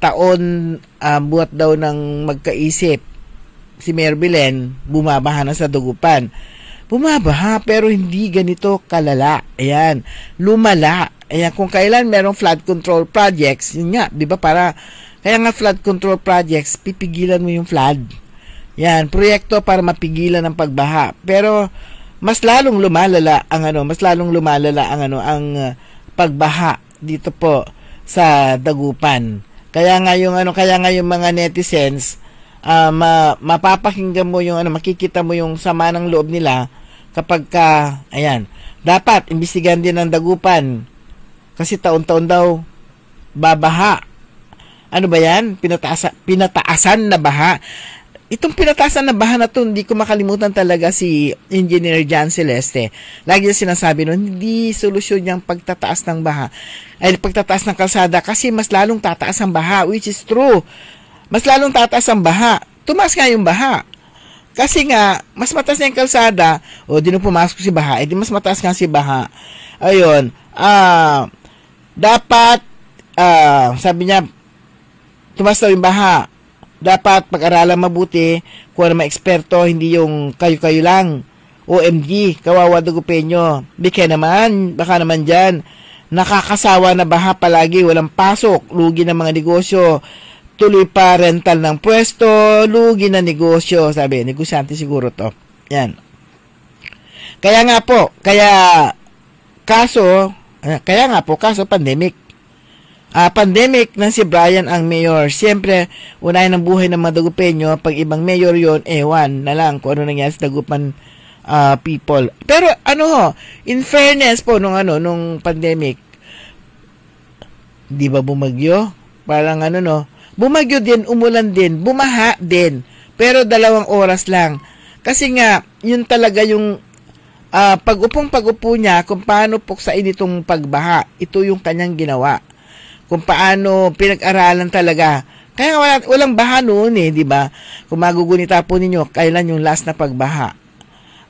Speaker 2: taon buhat daw ng magkaisip si Mayor Belen, bumabaha na sa Dagupan. Bumabaha pero hindi ganito kalala. Ayan, lumala. Ayan, kung kailan merong flood control projects, yun nga, di ba, kaya nga flood control projects, pipigilan mo yung flood. Yan, proyekto para mapigilan ang pagbaha. Pero mas lalong lumalala ang pagbaha dito po sa Dagupan. Kaya nga yung mga netizens, mapapakinggan mo yung makikita mo yung sama ng loob nila kapag dapat imbestigahan din ng Dagupan kasi taon-taon daw babaha. Ano ba yan? Pinataasan na baha. Itong pinataasan na baha na to, hindi ko makalimutan talaga si Engineer Jan Celeste. Lagi niya sinasabi nun, hindi solusyon yung pagtataas ng baha. Ay, pagtataas ng kalsada kasi mas lalong tataas ang baha, which is true. Mas lalong tataas ang baha. Tumaas nga yung baha. Kasi nga, mas mataas na yung kalsada, di na pumasok si baha, di mas mataas nga si baha. Ayun, dapat, sabi niya, tumaas daw yung baha. Dapat pag-aralan mabuti kung ano mga eksperto, hindi yung kayo-kayo lang. OMG, kawawa Dagupeño. Baka naman dyan. Nakakasawa na baha palagi, walang pasok, lugi ng mga negosyo, tuloy pa rental ng pwesto, lugi na negosyo. Sabi, negosyante siguro to. Yan. Kaya nga po, kaso pandemic. Pandemic ng si Brian ang mayor. Siyempre, unahin ang buhay ng mga Dagupenyo. Pag ibang mayor yon, ewan na lang kung ano nangyari sa Dagupan people. Pero in fairness po nung pandemic, di ba bumagyo? Parang bumagyo din, umulan din, bumaha din. Pero 2 oras lang. Kasi nga, yun talaga yung pag-upo niya kung paano puksain itong pagbaha. Ito yung kanyang ginawa. Kung paano pinag-aralan talaga. Kaya walang baha noon di ba? Kung magugunita po ninyo, kailan yung last na pagbaha?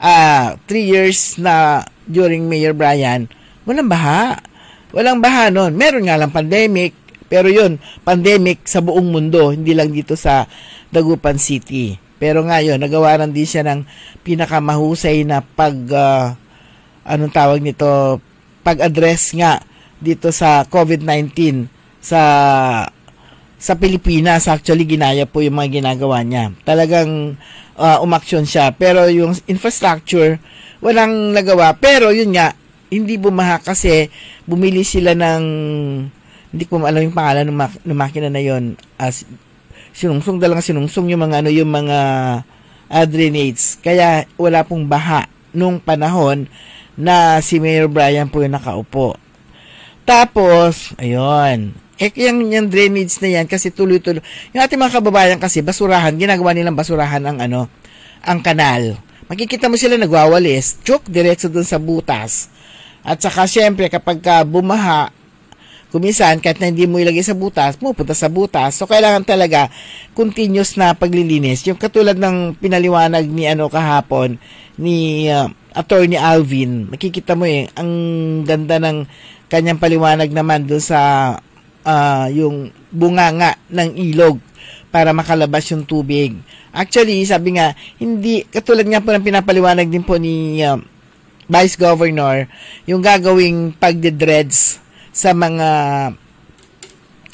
Speaker 2: 3 years na during Mayor Brian, walang baha. Walang baha noon. Meron nga lang pandemic, pero yun, pandemic sa buong mundo, hindi lang dito sa Dagupan City. Pero ngayon, nagawaran din siya ng pinakamahusay na pag-address nga dito sa COVID-19 sa Pilipinas. Actually, ginaya po yung mga ginagawa niya. Talagang umaksyon siya. Pero yung infrastructure, walang nagawa. Pero yun nga, hindi bumaha kasi bumili sila ng, hindi ko alam yung pangalan ng makina na yun. Sinungsong yung mga yung mga drainage. Kaya wala pong baha nung panahon na si Mayor Brian po yung nakaupo. Tapos, ayun. Yung drainage na yan, kasi tuloy-tuloy. Yung ating mga kababayan kasi, basurahan, ginagawa nilang basurahan ang kanal. Makikita mo sila nagwawalis, diretso dun sa butas. At saka, syempre, kapag bumaha, kuminsan, kahit na hindi mo ilagay sa butas, pupunta sa butas. So, kailangan talaga continuous na paglilinis. Yung katulad ng pinaliwanag ni kahapon, ni Attorney Alvin, makikita mo ang ganda ng kanyang paliwanag naman doon sa yung bunganga ng ilog para makalabas yung tubig. Actually, sabi nga, hindi, katulad nga po ng pinapaliwanag din po ni Vice Governor, yung gagawing pagdedredge sa mga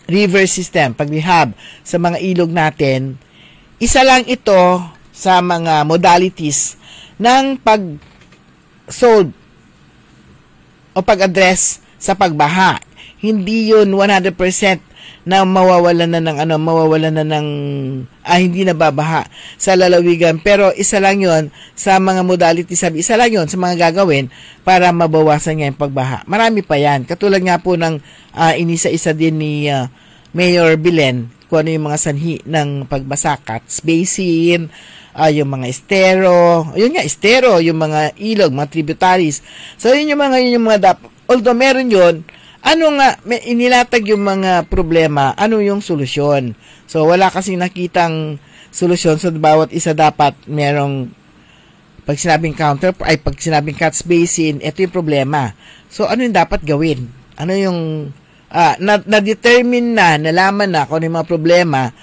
Speaker 2: river system, pag-rehab sa mga ilog natin, isa lang ito sa mga modalities ng pag-solve o pag-address sa pagbaha. Hindi yun 100% na mawawalan na ng hindi na babaha sa lalawigan. Pero isa lang yun sa mga modalities, isa lang yun sa mga gagawin para mabawasan nga yung pagbaha. Marami pa yan. Katulad nga po ng inisa-isa din ni Mayor Belen, kung ano yung mga sanhi ng pagbasa, Cat's Basin, yung mga estero, yung mga ilog, mga tributaries. So yun yung mga although meron yun, inilatag yung mga problema, ano yung solusyon. So wala kasing nakitang solusyon, so bawat isa dapat merong, pag sinabing pag sinabing Cat's Basin, ito yung problema. So ano yung dapat gawin? Ano yung na-determine nalaman na kung ano yung mga problema,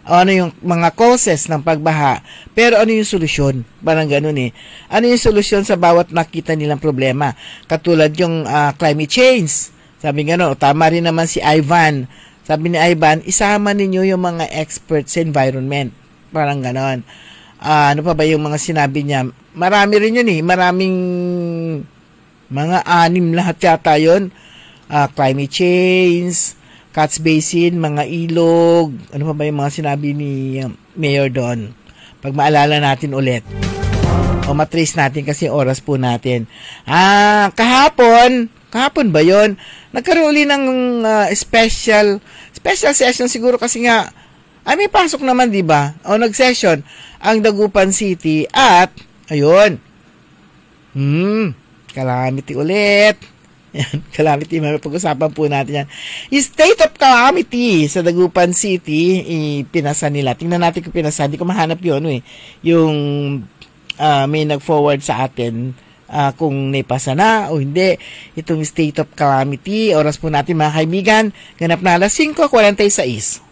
Speaker 2: ano yung mga causes ng pagbaha, pero ano yung solusyon? Parang ganun Ano yung solusyon sa bawat nakita nilang problema? Katulad yung climate change. Sabi nga tama rin naman si Ivan. Sabi ni Ivan, isama ninyo yung mga experts sa environment. Parang ganon. Ano pa ba yung mga sinabi niya? Marami rin yun maraming mga 6 lahat yata yun. Climate change, Cat's Basin, mga ilog, ano pa ba yung mga sinabi ni Mayor Don? Pag maalala natin ulit. O matrace natin kasi oras po natin. Kahapon ba yon? Nagkaroon ulit ng special session siguro kasi nga, may pasok naman, di ba? O nag-session ang Dagupan City at, ayun, calamity ulit. Yan, calamity, pag-usapan po natin yan. Yung state of calamity sa Dagupan City, pinasa nila. Tingnan natin kung pinasa. Hindi ko mahanap yun, yung may nag-forward sa atin kung naipasa na o hindi. Itong state of calamity. Oras po natin mga kaibigan. Ganap na alas 5:46.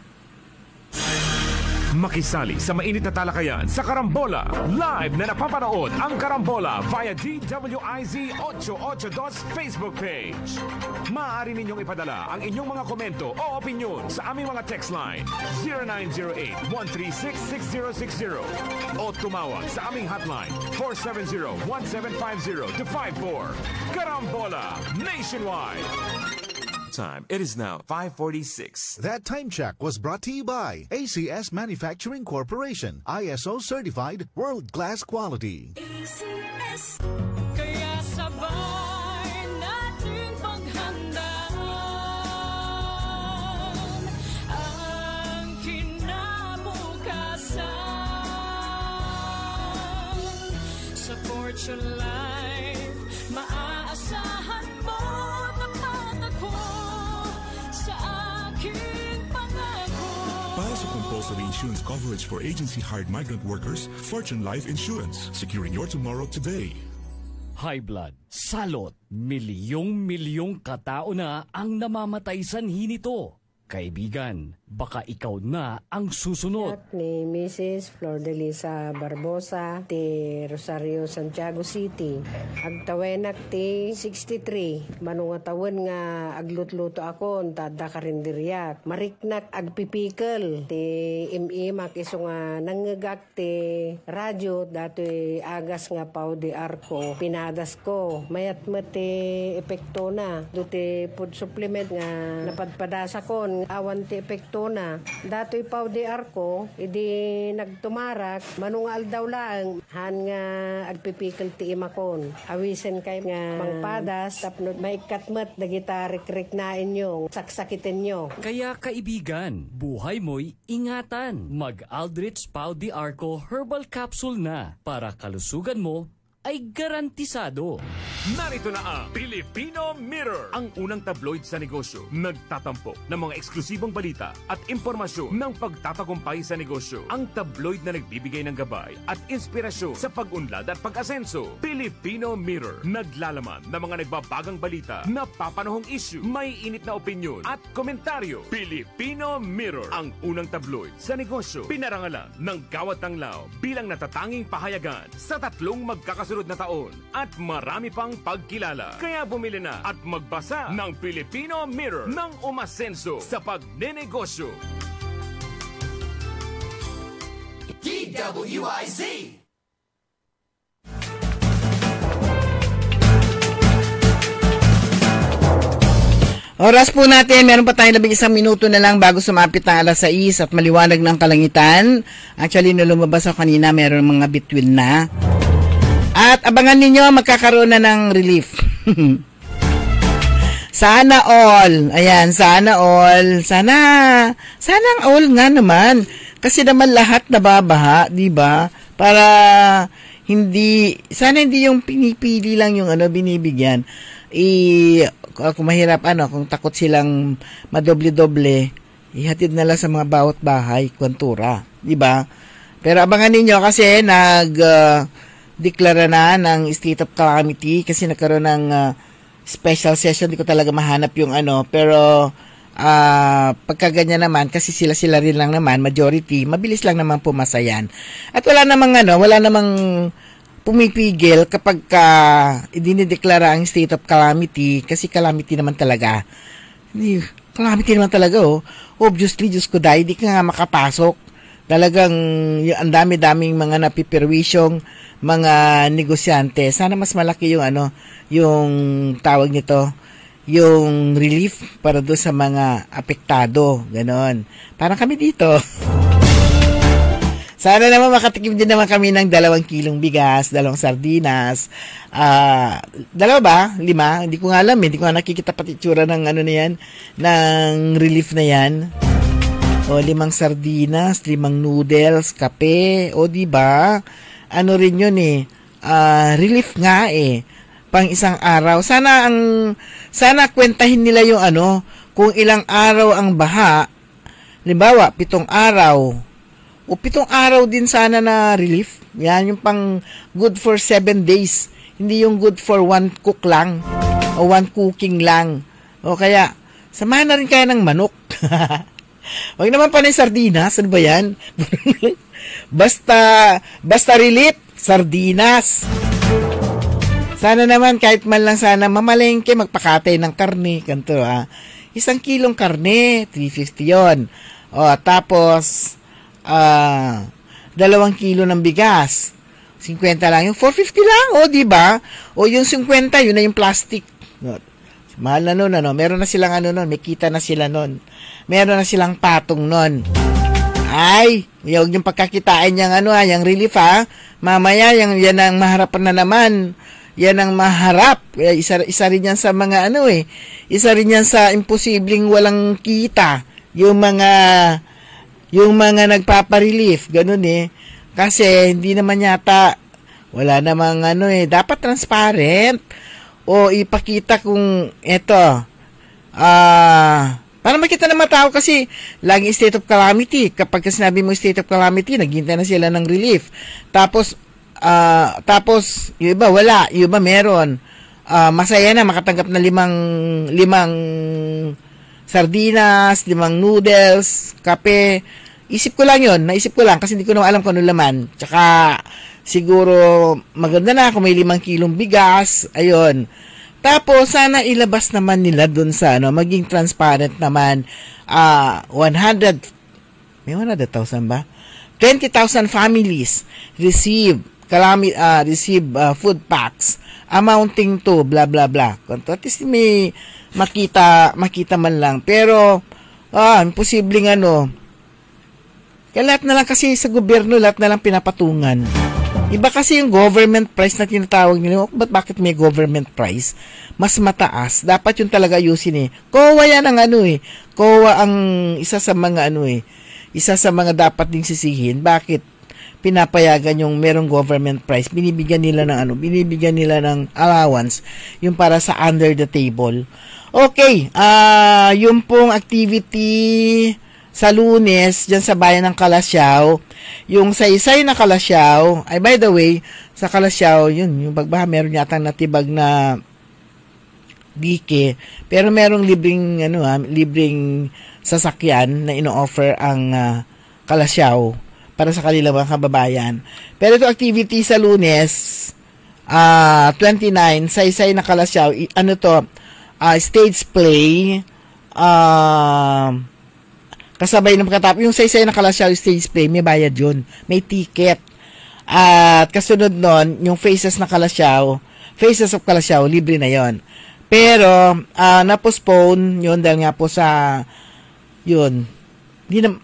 Speaker 1: Makisali sa mainit na talakayan sa Karambola. Live na napapanood ang Karambola via DWIZ 882 Facebook page. Maaari ninyong ipadala ang inyong mga komento o opinion sa aming mga text line 0908-136-6060 o tumawag sa aming hotline 470-1750-54. Karambola Nationwide. time. It is now 5:46.
Speaker 9: That time check was brought to you by ACS Manufacturing Corporation, ISO certified world-class quality.
Speaker 10: ACS. Kaya sabay natin paghandaan ang kinabukasan. Sa Fortune Life, maaasahan mo tapat ako sa aking pangako.
Speaker 11: Para sa compulsory insurance coverage for agency-hired migrant workers, Fortune Life Insurance, securing your tomorrow today.
Speaker 6: High blood, salot, milyong-milyong katao na ang namamatay sanhi nito. Kaibigan, baka ikaw na ang susunod.
Speaker 7: At ni Mrs. Flordelisa Barbosa, ti Rosario, Santiago City. Agtawenak ti 63. Manungatawin nga aglutluto ako, tada karinderyak. Mariknak agpipikal. Ti imimak iso nga nangagak ti radyo, dato'y agas nga pao di arko. Pinadas ko. Mayat mo ti epekto na. Duti food supplement nga napadpadasa ko. Awan ti epekto na. Dato'y pao di arko, idi nagtumarak, manungal daw lang, han nga agpipikal ti imakon. Awisen kay nga mangpadas, tapno maikatmat, dagita rik-rik na inyo, saksakitin nyo.
Speaker 6: Kaya kaibigan, buhay mo'y ingatan. Mag-Aldrich Pau di Arco Herbal Capsule na para kalusugan mo ay garantisado.
Speaker 1: Narito na ang Filipino Mirror, ang unang tabloid sa negosyo. Nagtatampok ng mga eksklusibong balita at impormasyon ng pagtatagumpay sa negosyo. Ang tabloid na nagbibigay ng gabay at inspirasyon sa pag-unlad at pag-asenso. Filipino Mirror, naglalaman ng mga nagbabagang balita, napapanahong issue, may init na opinyon at komentaryo. Filipino Mirror, ang unang tabloid sa negosyo. Pinarangalan ng Gawad Tanglaw bilang natatanging pahayagan sa 3 magkakasunod na taon at marami pang pagkilala. Kaya bumili na at magbasa ng Filipino Mirror ng umasenso sa pagnenegosyo.
Speaker 3: DWIZ!
Speaker 2: Oras po natin, meron pa tayong 11 minuto na lang bago sumapit ang alas 6 at maliwanag ng kalangitan. Actually, nung lumabas ako kanina, meron mga bituin na. At abangan ninyo, magkakaroon na ng relief. Sana all. Ayan, sana all. Sana all nga naman. Kasi naman lahat nababaha, di ba? Para sana hindi yung pinipili lang yung binibigyan. Kung mahirap, kung takot silang madoble-doble, ihatid na lang sa mga bawat bahay, kwantura. Di ba? Pero abangan ninyo kasi deklara na ng state of calamity kasi nagkaroon ng special session. Di ko talaga mahanap yung pero pagka ganyan naman, kasi sila rin lang naman, majority, mabilis lang naman pumasayan. At wala namang pumipigil kapag dinideklara ang state of calamity kasi calamity naman talaga. Calamity naman talaga, Obviously, Diyos ko dahil, di ka nga makapasok. Talagang ang dami-daming mga napipirwisyong mga negosyante. Sana mas malaki yung yung tawag nito, yung relief para doon sa mga apektado, ganon. Parang kami dito. Sana naman makatikim din naman kami ng 2 kilong bigas, 2 sardinas, 2 ba? 5? Hindi ko nga alam, hindi ko nga nakikita pati itsura ng na yan, ng relief na yan. O 5 sardinas, 5 noodles, kape, o di ba? Rin yun relief nga pang isang araw. Sana kwentahin nila yung kung ilang araw ang baha. Halimbawa, 7 araw. O 7 araw din sana na relief. Yan yung pang good for 7 days. Hindi yung good for 1 cook lang. O 1 cooking lang. O kaya, samahan na rin kaya ng manok. Huwag naman pa ng sardinas. Ano ba yan? Basta relief, sardinas. Sana naman kahit man lang sana mamalengke, magpakatay ng karne. Ganito 1 kilong karne, 350 yon. O tapos 2 kilo ng bigas, 50 lang yung 450 lang, di ba? O yung 50, yun na yung plastic. Mahal na nun, ano. Meron na silang ano nun, may kita na sila nun. Meron na silang patong nun. Ay, huwag yung pagkakitain yung ano, yung relief ha. Mamaya, yan ang maharapan na naman. Yan ang maharap. Isa rin yan sa mga ano eh. Isa rin yan sa imposibleng walang kita. Yung mga nagpaparelief. Ganun eh. Kasi hindi naman yata, wala namang ano eh. Dapat transparent. O ipakita kung eto. Para makita ng mga tao kasi laging state of calamity. Kapag sinabi mo state of calamity, naghihintay na sila ng relief. Tapos yung iba wala, yung iba meron. Masaya na makatanggap na limang sardinas, 5 noodles, kape. Naisip ko lang kasi hindi ko na alam kung ano laman. Tsaka siguro maganda na kung may 5 kilong bigas, ayun. Tapos sana ilabas naman nila dun sa ano, maging transparent naman. 100,000 ba? 20,000 families receive food packs amounting to blah blah blah. At least may makita man lang. Pero imposibleng ano. Kaya lahat na lang kasi sa gobyerno, lahat na lang pinapatungan. Iba kasi yung government price na tinatawag nila. Bakit may government price? Mas mataas. Dapat yung talaga ayusin eh. COA yan ang ano eh. COA ang isa sa mga ano eh. Isa sa mga dapat ding sisihin. Bakit pinapayagan yung merong government price? Binibigyan nila ng allowance. Yung para sa under the table. Okay. Yung pong activity sa Lunes, dyan sa bayan ng Calasiao, yung saysay na Calasiao, ay by the way, sa Calasiao, yun, yung pagbaha, meron yata natibag na dike, pero merong libreng sasakyan na ino-offer ang Calasiao para sa kanilang mga kababayan. Pero ito activity sa Lunes, 29, saysay na Calasiao, stage play, kasabay ng pagkatapos, yung saysay na Calasiao stage play, may bayad yun. May ticket. At kasunod nun, yung Faces of Calasiao, libre na yon. Pero, na-postpone yun dahil nga po sa, yun,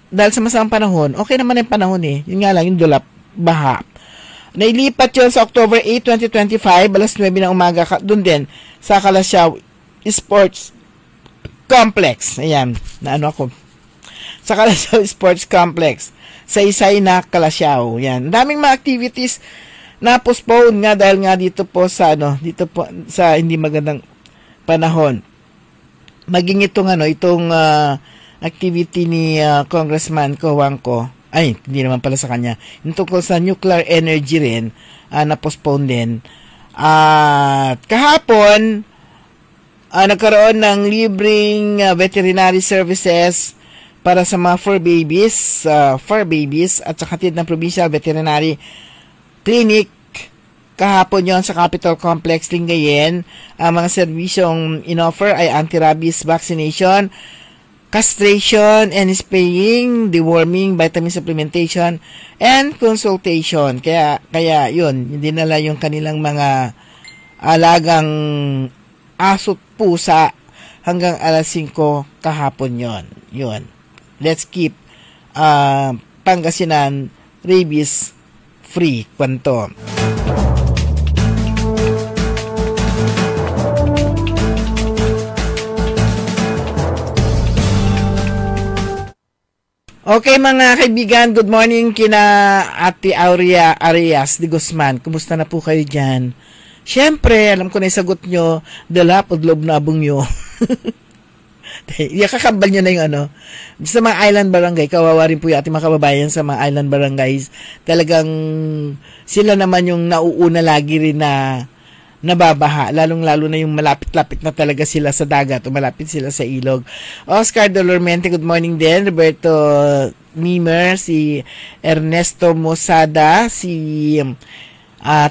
Speaker 2: dahil sa masamang panahon, okay naman yung panahon eh. Yun nga lang, yung dulap, baha. Nailipat yun sa October 8, 2025, alas 9 ng umaga, dun din, sa Calasiao Sports Complex. Ayan, sa Calasiao Sports Complex. Sa Isay na Calasiao. Yan. Daming mga activities na postpone nga dahil nga dito po sa hindi magandang panahon. Maging itong activity ni Congressman Cojuangco. Ay, hindi naman pala sa kanya. Yung tungkol sa nuclear energy rin, na postpone din. At kahapon, nagkaroon ng libreng veterinary services para sa mga fur babies at sa hatid ng Provincial Veterinary Clinic. Kahapon yon sa Capitol Complex, Lingayen. Ang mga serbisyong inoffer ay anti-rabies vaccination, castration and spaying, deworming, vitamin supplementation, and consultation. Kaya yun, dinala yung kanilang mga alagang aso't pusa hanggang alas 5 kahapon yon. Yun. Let's keep Pangasinan rabies free. Kwanto. Okay mga kaibigan, good morning kina Ate Aurea Arias de Guzman. Kumusta na po kayo dyan? Siyempre, alam ko na yung sagot nyo, dala po loob na abong nyo. Kakambal nyo na yung sa mga island barangay, kawawa rin po yung ating mga kababayan sa mga island barangays. Talagang sila naman yung nauuna lagi rin na nababaha, lalong-lalo na yung malapit-lapit na talaga sila sa dagat o malapit sila sa ilog. Oscar Dolormente, good morning din. Roberto Mimer, si Ernesto Mosada, si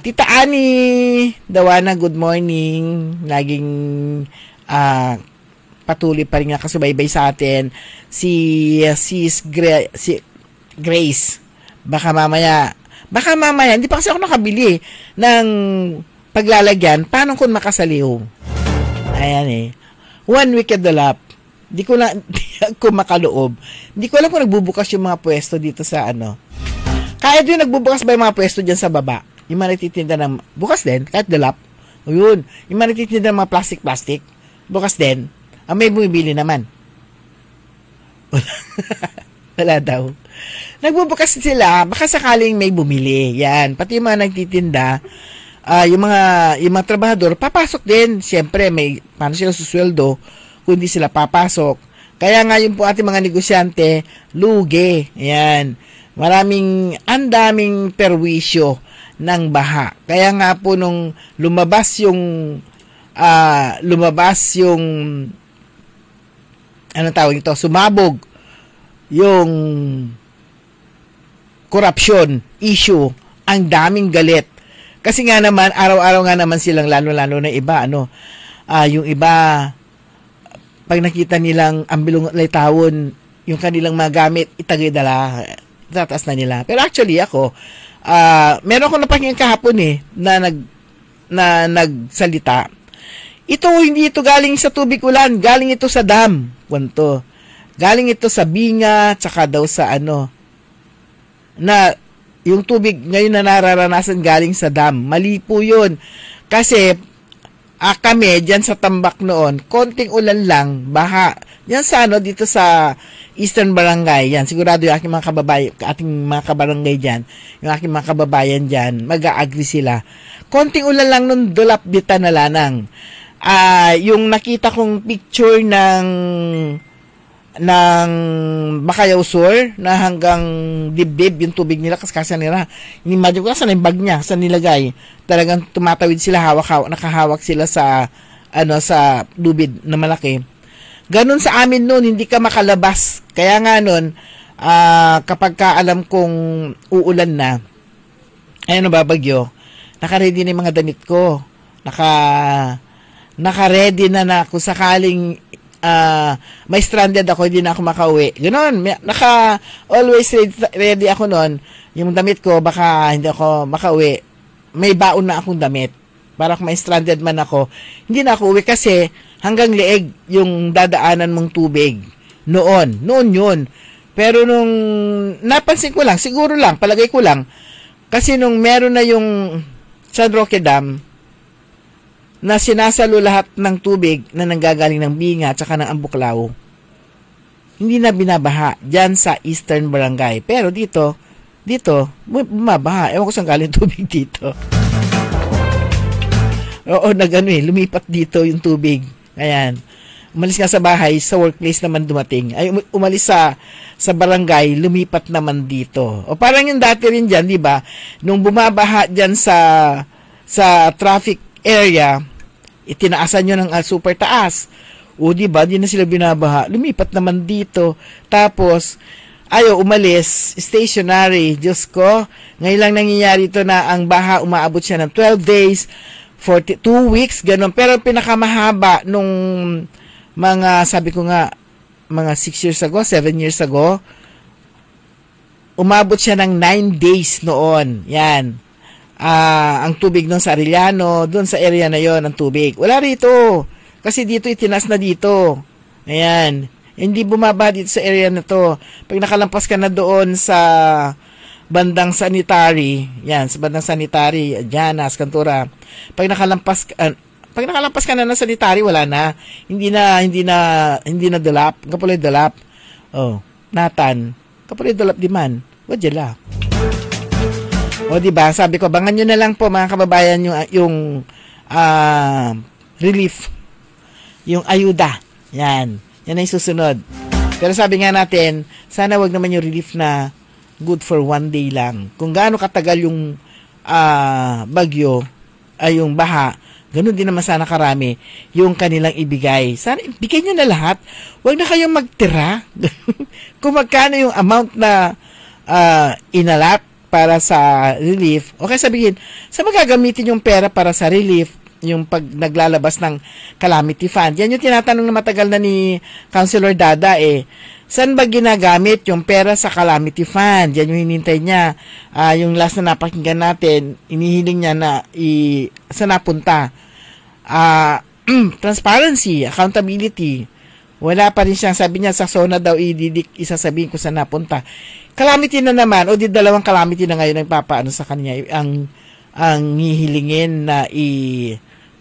Speaker 2: Tita Ani Dawana, good morning. Laging patuloy pa rin nga kasubaybay sa atin. Si Grace. Baka mamaya, hindi pa kasi ako nakabili ng paglalagyan. Paano kung makasaliw? Ayan eh. 1 week adulap. Di ko makaloob. Hindi ko alam kung nagbubukas yung mga pwesto dito sa ano. Kahit yung nagbubukas ba yung mga pwesto dyan sa baba, yung mga nagtitinda ng, bukas din, kahit dalap. O yun, yung mga nagtitinda ng mga plastic, bukas din. Ang may bumibili naman. Wala daw. Nagbubukas sila, baka sakaling may bumili. Yan. Pati yung mga nagtitinda, yung mga trabahador, papasok din. Siyempre, paano sila susweldo kung hindi sila papasok. Kaya nga yung po ating mga negosyante, lugi. Yan. Ang daming perwisyo ng baha. Kaya nga po nung lumabas yung anong tawag ito, sumabog yung corruption issue, ang daming galit. Kasi nga naman, araw-araw nga naman silang lalo-lalo na iba, yung iba, pag nakita nilang ambilong laytawon, yung kanilang magamit, itagay-dala, tataas na nila. Pero actually ako, meron akong napakinggan kahapon na nagsalita. Hindi ito galing sa tubig ulan, galing ito sa dam. Kwanto. Galing ito sa binga, tsaka daw sa na yung tubig ngayon na nararanasan galing sa dam. Mali po yun. Kasi, kami, dyan sa Tambak noon, konting ulan lang, baha. Yan sa dito sa Eastern Barangay, yan, sigurado yung aking mga kabarangay dyan, yung aking mga kababayan dyan, mag-a-agree sila. Konting ulan lang nun, dulap dita na lanang. Yung nakita kong picture ng Bakayaw Sur na hanggang dibdib yung tubig nila kaskasa nila. Imagine ko saan yung bag niya, saan nilagay. Talagang tumatawid sila, nakahawak sila sa sa lubid na malaki. Ganun sa amin noon, hindi ka makalabas. Kaya nga noon, kapag alam kong uulan na, babagyo, naka-ready na yung mga damit ko. Naka-ready na kung sakaling may stranded ako, hindi na ako makauwi. Ganon, always ready ako noon. Yung damit ko, baka hindi ako makauwi. May baon na akong damit. Para kung may stranded man ako, hindi na ako uwi kasi hanggang leeg yung dadaanan mong tubig. Noon yun. Pero nung napansin ko lang, siguro lang, palagay ko lang, kasi nung meron na yung San Roque Dam, na sinasalo lahat ng tubig na nanggagaling ng Binga at saka ng Ambuklaw, hindi na binabaha dyan sa Eastern Barangay. Pero dito, bumabaha. Ewan ko saan galing tubig dito. Oo, lumipat dito yung tubig. Ayan. Umalis nga sa bahay, sa workplace naman dumating. Ay, umalis sa barangay, lumipat naman dito. O parang yung dati rin dyan, di ba? Nung bumabaha dyan sa traffic area, itinaasan nyo ng super taas. O diba, di na sila binabaha. Lumipat naman dito. Tapos, umalis, stationary. Diyos ko, ngayon lang nangyayari ito na ang baha, umaabot siya ng 12 days, 42 weeks, ganun. Pero pinakamahaba nung sabi ko nga, mga 6 years ago, 7 years ago, umabot siya ng 9 days noon. Yan. Ang tubig nun sa Arellano, doon sa area na yon ang tubig. Wala rito. Kasi dito itinas na dito. Ayan. Hindi bumaba dito sa area na to. Pag nakalampas ka na doon sa bandang sanitary, yan, sa bandang sanitary, Janas, Cantura. Pag nakalampas ka na ng sanitary, wala na. Hindi na dalap. Kapuloy dalap. Oh, Nathan. Kapuloy dalap di man. Wadjala. O diba, sabi ko, bangan nyo na lang po mga kababayan yung relief, yung ayuda. Yan ay susunod. Pero sabi nga natin, sana wag naman yung relief na good for 1 day lang. Kung gaano katagal yung bagyo, yung baha, ganun din naman sana karami yung kanilang ibigay. Sana ibigay nyo na lahat. Wag na kayong magtira. Kung magkano yung amount na inalat para sa relief, okay sabihin, sa magagamitin yung pera para sa relief, yung pag naglalabas ng calamity fund. Yan yung tinatanong na matagal na ni Councilor Dada Saan ba ginagamit yung pera sa calamity fund? Yan yung hinintay niya. Yung last na napakinggan natin, inihiling niya na saan napunta. transparency, accountability. Wala pa rin siyang, sabi niya, sa SONA daw, isasabihin ko saan napunta. Calamity na naman, o di dalawang calamity na ngayon ang papaano sa kanya, ang hihilingin na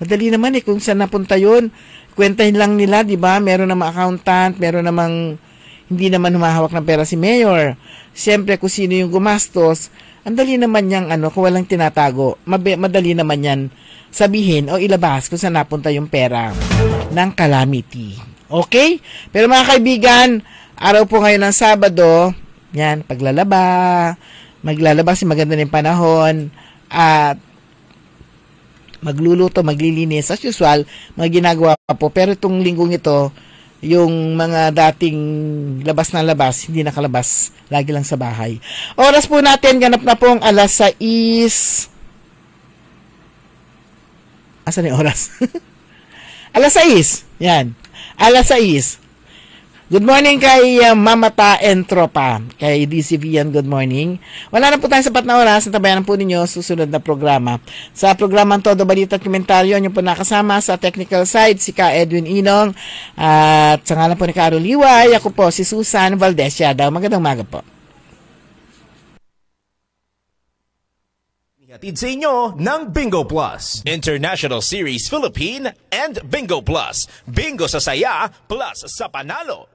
Speaker 2: madali naman kung saan napunta yun. Kwentahin lang nila, di ba? Meron namang accountant, meron namang hindi naman humahawak ng pera si Mayor. Siyempre, kung sino yung gumastos, ang dali naman niyang, kung walang tinatago, madali naman yan sabihin o ilabas kung saan napunta yung pera ng calamity. Okay? Pero mga kaibigan, araw po ngayon ng Sabado, yan, maglalaba si maganda ng panahon, at magluluto, maglilinis, as usual, mga ginagawa po. Pero itong linggong ito, yung mga dating labas na labas, hindi nakalabas, lagi lang sa bahay. Oras po natin, ganap na pong 6:00. Asan yung oras? 6:00. Yan. 6:00. Good morning kay Mamata Entropa. Kay DC Vian, good morning. Wala na po tayong sapat na oras. Natabayan po ninyo susunod na programa. Sa programang Todo Balita at Komentaryo, nyo po nakasama sa technical side si Ka Edwin Inong. At sa ngalan po ni Carol Liway, ako po si Susan Valdez Yadaw. Magandang umaga po.
Speaker 3: Hatid sa inyo ng Bingo Plus, International Series Philippine and Bingo Plus. Bingo sa saya plus sa panalo.